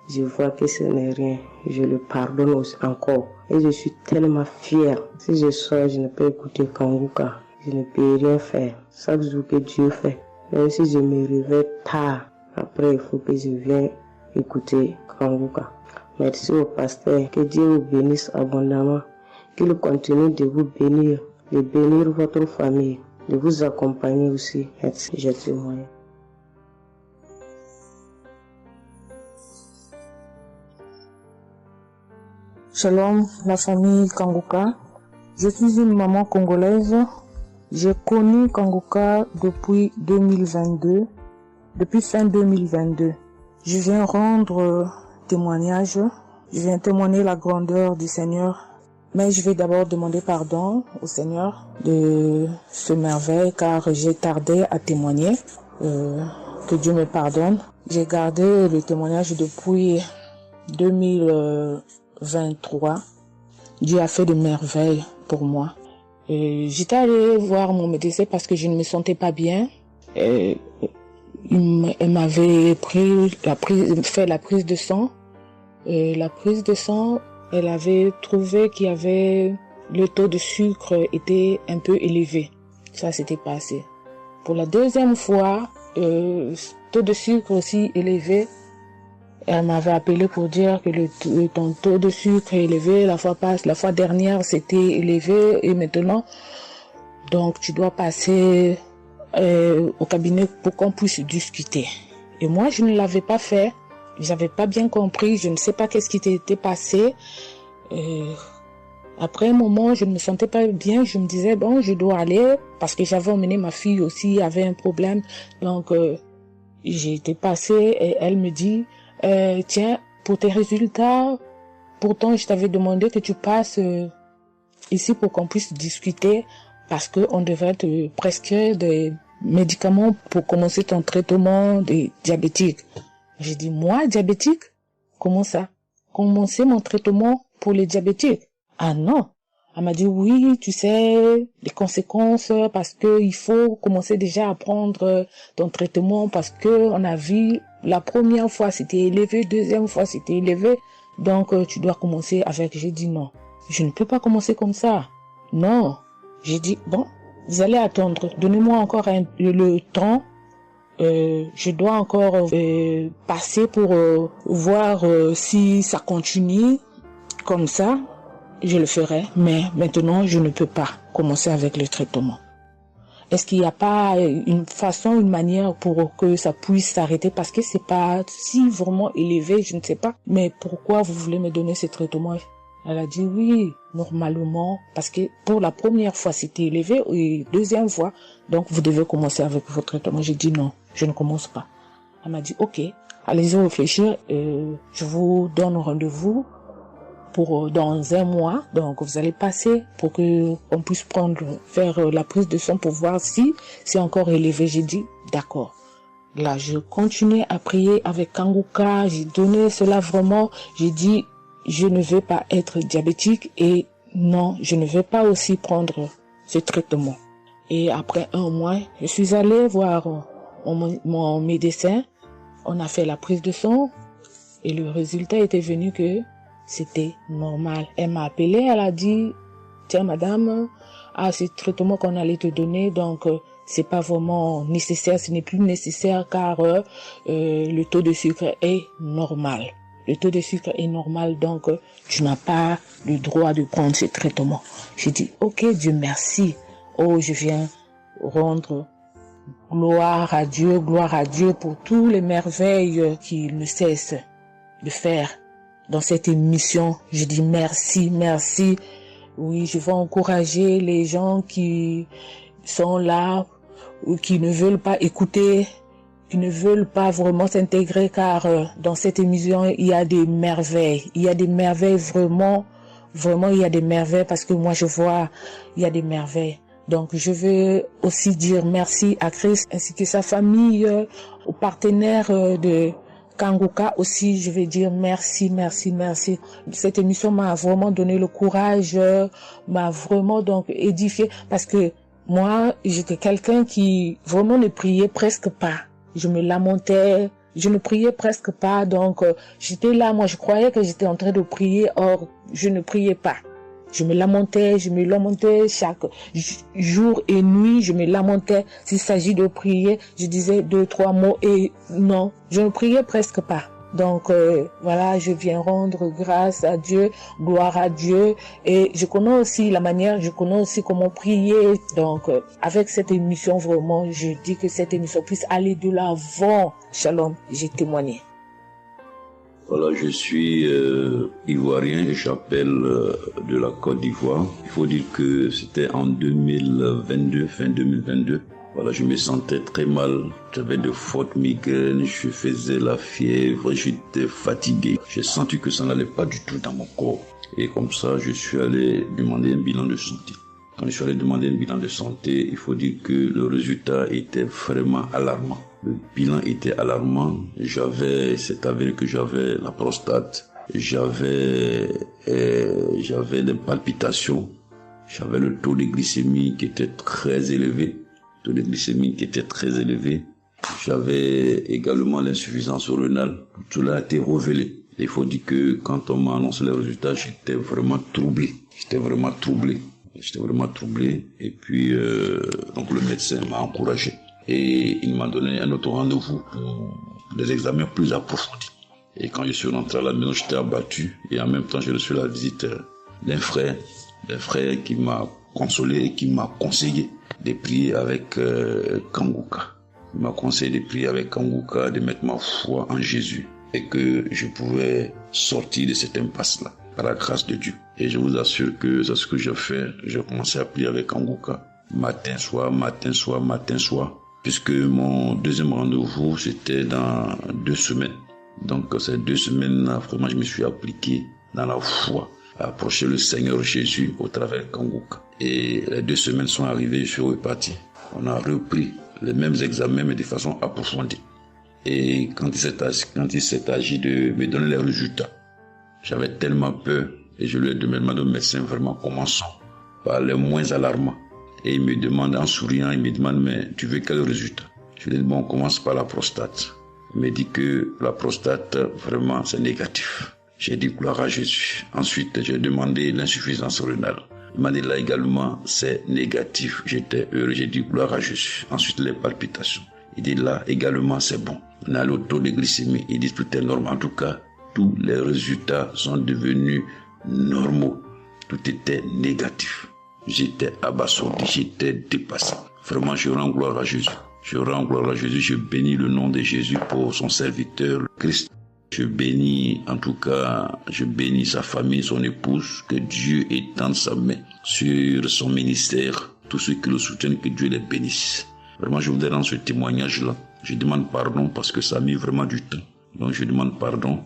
je vois que ce n'est rien. Je le pardonne aussi encore. Et je suis tellement fière. Si je sors, je ne peux écouter Kanguka. Je ne peux rien faire. Chaque jour que Dieu fait. Même si je me réveille tard, après il faut que je vienne écouter Kanguka. Merci au pasteur. Que Dieu vous bénisse abondamment. Qu'il continue de vous bénir, de bénir votre famille, de vous accompagner aussi. Merci, je témoigne. Shalom, la famille Kanguka. Je suis une maman congolaise. J'ai connu Kanguka depuis 2022, depuis fin 2022. Je viens rendre témoignage. Je viens témoigner la grandeur du Seigneur. Mais je vais d'abord demander pardon au Seigneur de ce merveille car j'ai tardé à témoigner. Que Dieu me pardonne. J'ai gardé le témoignage depuis 2023. Dieu a fait de merveilles pour moi. J'étais allée voir mon médecin parce que je ne me sentais pas bien. Elle m'avait fait la prise de sang. La prise de sang, elle avait trouvé qu'il y avait le taux de sucre était un peu élevé. Ça s'était passé. Pour la deuxième fois, taux de sucre aussi élevé. Elle m'avait appelé pour dire que ton taux de sucre est élevé. La fois dernière, c'était élevé et maintenant, donc tu dois passer au cabinet pour qu'on puisse discuter. Et moi, je ne l'avais pas fait. J'avais pas bien compris. Je ne sais pas qu'est-ce qui était passé. Après un moment, je ne me sentais pas bien. Je me disais, bon, je dois aller parce que j'avais emmené ma fille aussi, avait un problème. Donc, j'ai été passée et elle me dit, tiens, pour tes résultats, pourtant je t'avais demandé que tu passes ici pour qu'on puisse discuter parce qu'on devrait te prescrire des médicaments pour commencer ton traitement de diabétique. J'ai dit, moi, diabétique? Comment ça? Commencer mon traitement pour les diabétiques? Ah non. Elle m'a dit, oui, tu sais, les conséquences, parce que il faut commencer déjà à prendre ton traitement parce que on a vu la première fois c'était élevé, deuxième fois c'était élevé, donc tu dois commencer avec. J'ai dit non, je ne peux pas commencer comme ça. Non. J'ai dit, bon, vous allez attendre, donnez-moi encore le temps. Je dois encore passer pour voir si ça continue comme ça. Je le ferai, mais maintenant je ne peux pas commencer avec le traitement. Est-ce qu'il n'y a pas une façon, une manière pour que ça puisse s'arrêter parce que c'est pas si vraiment élevé, je ne sais pas. Mais pourquoi vous voulez me donner ce traitement? Elle a dit oui, normalement, parce que pour la première fois c'était élevé et deuxième fois, donc vous devez commencer avec votre traitement. J'ai dit non, je ne commence pas. Elle m'a dit ok, allez-y réfléchir, je vous donne rendez-vous pour dans un mois, donc vous allez passer pour que on puisse faire la prise de sang pour voir si c'est encore élevé. J'ai dit d'accord. Là, je continuais à prier avec Kanguka, j'ai donné cela vraiment, j'ai dit je ne veux pas être diabétique et non, je ne veux pas aussi prendre ce traitement. Et après un mois, je suis allée voir mon médecin, on a fait la prise de sang et le résultat était venu que c'était normal. Elle m'a appelé, elle a dit, tiens madame, ce traitement qu'on allait te donner, donc c'est pas vraiment nécessaire, ce n'est plus nécessaire car le taux de sucre est normal. Le taux de sucre est normal, donc tu n'as pas le droit de prendre ce traitement. J'ai dit, ok, Dieu merci. Oh, je viens rendre gloire à Dieu pour tous les merveilles qu'il ne cesse de faire. Dans cette émission, je dis merci, merci. Oui, je vais encourager les gens qui sont là qui ne veulent pas écouter, qui ne veulent pas vraiment s'intégrer, car dans cette émission, il y a des merveilles. Il y a des merveilles vraiment, il y a des merveilles parce que moi je vois, il y a des merveilles. Donc je veux aussi dire merci à Christ ainsi que sa famille, aux partenaires de Kanguka aussi, je vais dire merci. Cette émission m'a vraiment donné le courage, m'a vraiment donc édifié parce que moi, j'étais quelqu'un qui vraiment ne priait presque pas. Je me lamentais, je ne priais presque pas, donc j'étais là, moi je croyais que j'étais en train de prier, or je ne priais pas. Je me lamentais chaque jour et nuit, je me lamentais. S'il s'agit de prier, je disais 2-3 mots et non, je ne priais presque pas. Donc voilà, je viens rendre grâce à Dieu, gloire à Dieu, et je connais aussi comment prier. Donc avec cette émission, vraiment, je dis que cette émission puisse aller de l'avant. Shalom, j'ai témoigné. Voilà, je suis ivoirien et j'appelle de la Côte d'Ivoire. Il faut dire que c'était en 2022, fin 2022. Voilà, je me sentais très mal. J'avais de fortes migraines, je faisais la fièvre, j'étais fatigué. J'ai senti que ça n'allait pas du tout dans mon corps. Et comme ça, je suis allé demander un bilan de santé. Quand je suis allé demander un bilan de santé, il faut dire que le résultat était vraiment alarmant. Le bilan était alarmant. C'est avéré que j'avais la prostate, j'avais des palpitations, j'avais le taux de glycémie qui était très élevé. J'avais également l'insuffisance rénale. Tout cela a été révélé. Il faut dire que quand on m'a annoncé les résultats, j'étais vraiment troublé. Et puis, donc le médecin m'a encouragé. Et il m'a donné un autre rendez-vous pour des examens plus approfondis. Et quand je suis rentré à la maison, j'étais abattu. Et en même temps, j'ai reçu la visite d'un frère qui m'a consolé et qui m'a conseillé de prier avec Kanguka. Il m'a conseillé de prier avec Kanguka, de mettre ma foi en Jésus et que je pouvais sortir de cette impasse-là par la grâce de Dieu. Et je vous assure que c'est ce que j'ai fait. J'ai commencé à prier avec Kanguka matin, soir, puisque mon deuxième rendez-vous, c'était dans 2 semaines. Donc ces 2 semaines-là, vraiment, je me suis appliqué dans la foi à approcher le Seigneur Jésus au travers de Kanguka. Et les 2 semaines sont arrivées, je suis reparti. On a repris les mêmes examens, mais de façon approfondie. Et quand il s'est agi de me donner les résultats, j'avais tellement peur et je lui ai demandé au médecin, vraiment, commençons par les moins alarmants. Et il me demande en souriant, mais tu veux quel résultat? Je lui ai dit, on commence par la prostate. Il me dit que la prostate, vraiment, c'est négatif. J'ai dit gloire à Jésus. Ensuite, j'ai demandé l'insuffisance rénale. Il m'a dit là également, c'est négatif. J'étais heureux, j'ai dit gloire à Jésus. Ensuite, les palpitations. Il dit là également, c'est bon. On a le taux de glycémie. Il dit tout est normal. En tout cas, tous les résultats sont devenus normaux. Tout était négatif. J'étais abasourdi, j'étais dépassé. Vraiment, je rends gloire à Jésus. Je bénis le nom de Jésus pour son serviteur, le Christ. Je bénis sa famille, son épouse, que Dieu étende sa main sur son ministère. Tous ceux qui le soutiennent, que Dieu les bénisse. Vraiment, je voudrais rendre ce témoignage-là. Je demande pardon parce que ça a mis vraiment du temps. Donc, je demande pardon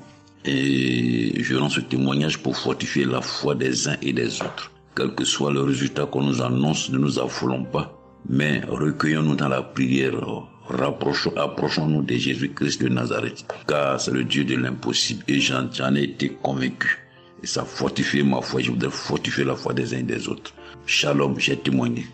et je rends ce témoignage pour fortifier la foi des uns et des autres. Quel que soit le résultat qu'on nous annonce, ne nous affolons pas, mais recueillons-nous dans la prière. Approchons-nous de Jésus-Christ de Nazareth, car c'est le Dieu de l'impossible et j'en ai été convaincu. Et ça fortifie ma foi, je voudrais fortifier la foi des uns et des autres. Shalom, j'ai témoigné.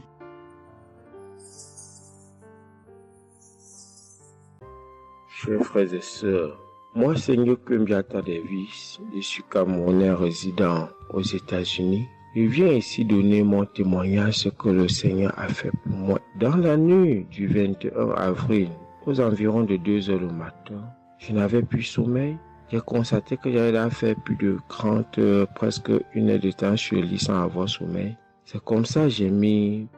Chers frères et sœurs, moi c'est Nyoko Mbiata Davis, je suis Camerounais résident aux États-Unis. Je viens ici donner mon témoignage ce que le Seigneur a fait pour moi. Dans la nuit du 21 avril, aux environs de 2 heures le matin, je n'avais plus sommeil. J'ai constaté que j'avais fait plus de 30 heures, presque 1 heure de temps sur le lit sans avoir sommeil. C'est comme ça que j'ai mis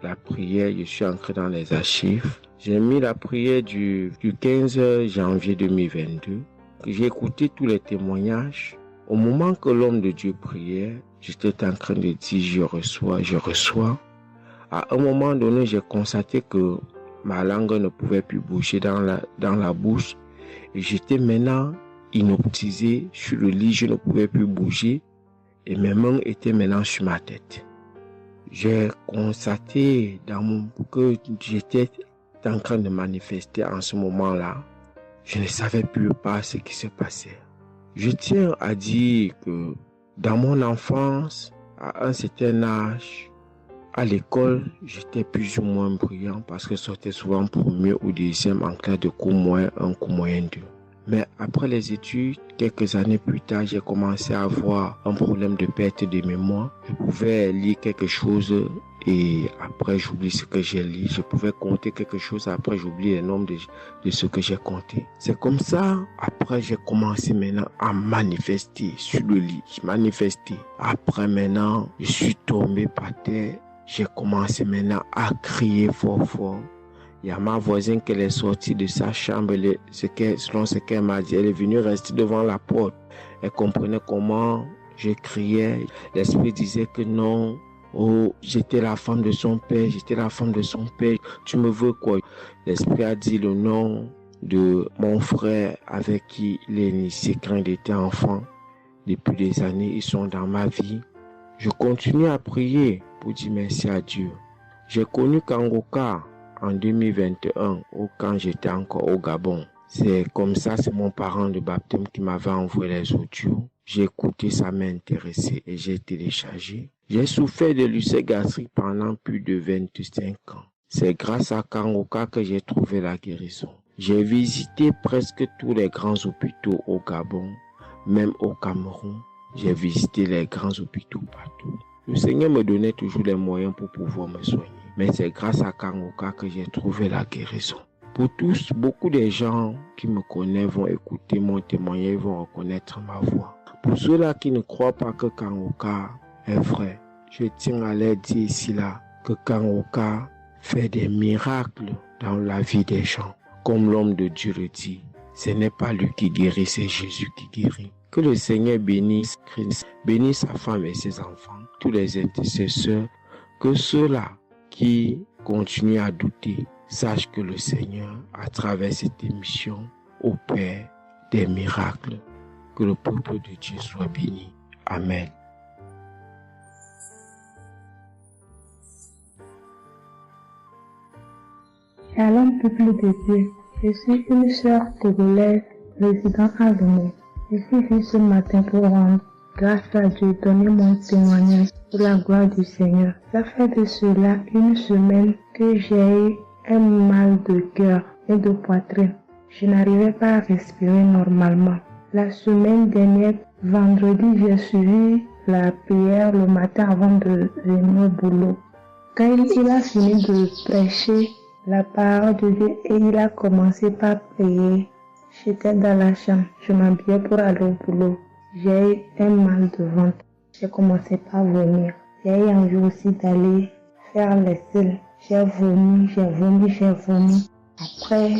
la prière, je suis entré dans les archives. J'ai mis la prière du 15 janvier 2022. J'ai écouté tous les témoignages. Au moment que l'homme de Dieu priait, j'étais en train de dire je reçois. À un moment donné, j'ai constaté que ma langue ne pouvait plus bouger dans la bouche. Et j'étais maintenant inoptisé sur le lit, je ne pouvais plus bouger. Et mes mains étaient maintenant sur ma tête. J'ai constaté que j'étais en train de manifester en ce moment-là. Je ne savais plus pas ce qui se passait. Je tiens à dire que dans mon enfance, à un certain âge, à l'école, j'étais plus ou moins brillant parce que je sortais souvent premier ou deuxième en classe de cours moyen 1, cours moyen 2. Mais après les études, quelques années plus tard, j'ai commencé à avoir un problème de perte de mémoire. Je pouvais lire quelque chose et après j'oublie ce que j'ai lu. Je pouvais compter quelque chose, après j'oublie le nombre de ce que j'ai compté. C'est comme ça, après j'ai commencé maintenant à manifester sur le lit. Je manifestais. Après maintenant, je suis tombé par terre. J'ai commencé maintenant à crier fort fort. Il y a ma voisine qui est sortie de sa chambre, selon ce qu'elle m'a dit, elle est venue rester devant la porte. Elle comprenait comment je criais. L'esprit disait que non, oh, j'étais la femme de son père, tu me veux quoi? L'esprit a dit le nom de mon frère avec qui il est initié quand il était enfant. Depuis des années, ils sont dans ma vie. Je continue à prier pour dire merci à Dieu. J'ai connu Kangoka en 2021, quand j'étais encore au Gabon. C'est comme ça, c'est mon parent de baptême qui m'avait envoyé les audios. J'ai écouté, ça m'a intéressé et j'ai téléchargé. J'ai souffert de l'ulcère gastrique pendant plus de 25 ans. C'est grâce à Kangoka que j'ai trouvé la guérison. J'ai visité presque tous les grands hôpitaux au Gabon, même au Cameroun. J'ai visité les grands hôpitaux partout. Le Seigneur me donnait toujours les moyens pour pouvoir me soigner. Mais c'est grâce à Kangoka que j'ai trouvé la guérison. Pour tous, beaucoup de gens qui me connaissent vont écouter mon témoignage, vont reconnaître ma voix. Pour ceux-là qui ne croient pas que Kangoka est vrai, je tiens à leur dire ici là que Kangoka fait des miracles dans la vie des gens. Comme l'homme de Dieu le dit, ce n'est pas lui qui guérit, c'est Jésus qui guérit. Que le Seigneur bénisse Christ, bénisse sa femme et ses enfants, tous les intercesseurs, que ceux-là qui continuent à douter sachent que le Seigneur, à travers cette émission, opère des miracles. Que le peuple de Dieu soit béni. Amen. Shalom, peuple de Dieu. Je suis une sœur togolaise résidant à Lomé. Je suis venue ce matin pour rendre grâce à Dieu, donner mon témoignage pour la gloire du Seigneur. Ça fait de cela une semaine que j'ai eu un mal de cœur et de poitrine. Je n'arrivais pas à respirer normalement. La semaine dernière, vendredi, j'ai suivi la prière le matin avant de venir au boulot. Quand il a fini de prêcher la parole de Dieu et il a commencé par prier, j'étais dans la chambre, je m'habillais pour aller au boulot. J'ai eu un mal de ventre. J'ai commencé par vomir. J'ai eu envie aussi d'aller faire les selles. J'ai vomi. Après,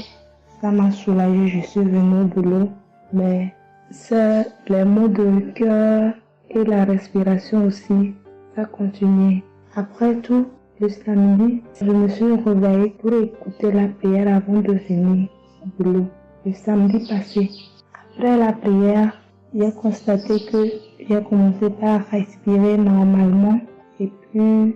ça m'a soulagé, je suis venue au boulot. Mais c'est les maux de cœur et la respiration aussi, ça continue. Après tout, le samedi, je me suis réveillée pour écouter la prière avant de venir au boulot. Le samedi passé, après la prière, j'ai constaté que j'ai commencé par respirer normalement et puis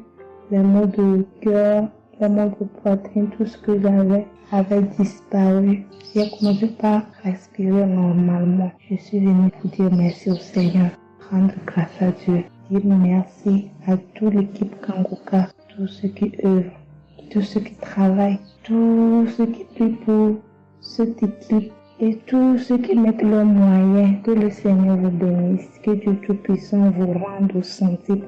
les maux de cœur, les maux de poitrine, tout ce que j'avais avait disparu. J'ai commencé par respirer normalement. Je suis venue pour dire merci au Seigneur, rendre grâce à Dieu, dire merci à toute l'équipe Kangoka, tous ceux qui œuvrent, tous ceux qui travaillent, tous ceux qui prient pour cette équipe et tous ceux qui mettent leurs moyens. Que le Seigneur vous bénisse, que Dieu Tout-Puissant vous rende au centime,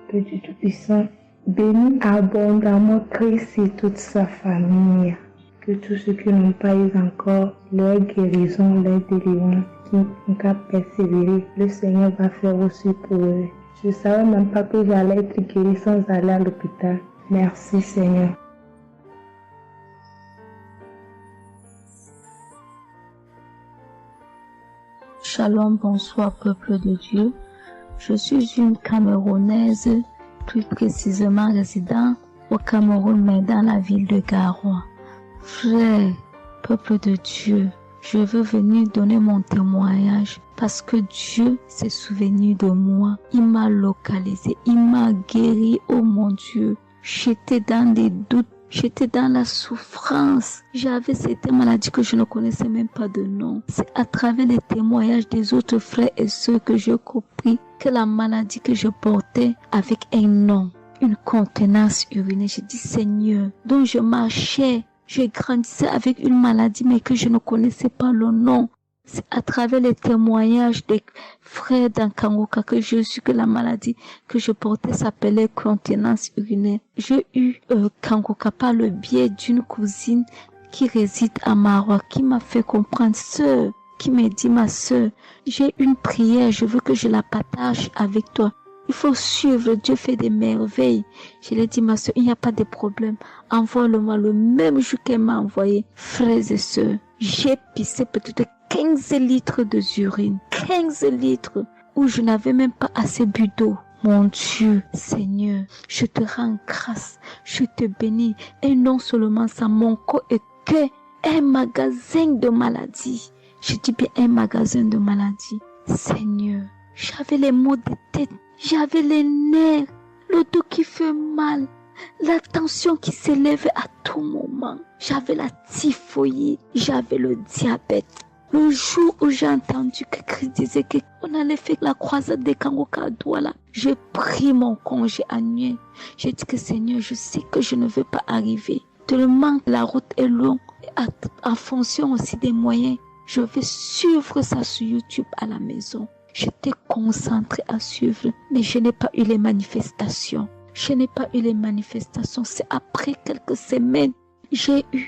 que Dieu Tout-Puissant bénisse abondamment Christ et toute sa famille. Que tous ceux qui n'ont pas eu encore leur guérison, leur délivrance, qui n'ont qu'à persévérer, le Seigneur va faire aussi pour eux. Je ne savais même pas que j'allais être guéri sans aller à l'hôpital. Merci Seigneur. Shalom, bonsoir peuple de Dieu. Je suis une Camerounaise, plus précisément résident au Cameroun, mais dans la ville de Garoua. Frère, peuple de Dieu, je veux venir donner mon témoignage parce que Dieu s'est souvenu de moi. Il m'a localisé, il m'a guéri, oh mon Dieu. J'étais dans des doutes, j'étais dans la souffrance. J'avais cette maladie que je ne connaissais même pas de nom. C'est à travers les témoignages des autres frères et sœurs que j'ai compris que la maladie que je portais avec un nom, une contenance urinaire. J'ai dit Seigneur, donc je marchais. Je grandissais avec une maladie mais que je ne connaissais pas le nom. C'est à travers les témoignages des frères dans Kangoka que je suis que la maladie que je portais s'appelait contenance urinaire. J'ai eu Kangoka par le biais d'une cousine qui réside à Maroc, qui m'a fait comprendre, sœur, qui m'a dit ma sœur, j'ai une prière, je veux que je la partage avec toi. Il faut suivre, Dieu fait des merveilles. Je lui ai dit, ma soeur, il n'y a pas de problème. Envoie-le-moi le même jour qu'elle m'a envoyé. Frères et sœurs, j'ai pissé peut-être 15 litres d'urine. 15 litres où je n'avais même pas assez bu d'eau. Mon Dieu, Seigneur, je te rends grâce. Je te bénis. Et non seulement ça, mon corps est que un magasin de maladies. Je dis bien un magasin de maladies. Seigneur, j'avais les maux de tête. J'avais les nerfs, le dos qui fait mal, la tension qui s'élève à tout moment. J'avais la typhoïde, j'avais le diabète. Le jour où j'ai entendu que Christ disait qu'on allait faire la croisade des Kangoka à Douala, j'ai pris mon congé annuel. J'ai dit que Seigneur, je sais que je ne veux pas arriver. Tellement la route est longue, en fonction aussi des moyens. Je vais suivre ça sur YouTube à la maison. J'étais concentrée à suivre, mais je n'ai pas eu les manifestations. C'est après quelques semaines, j'ai eu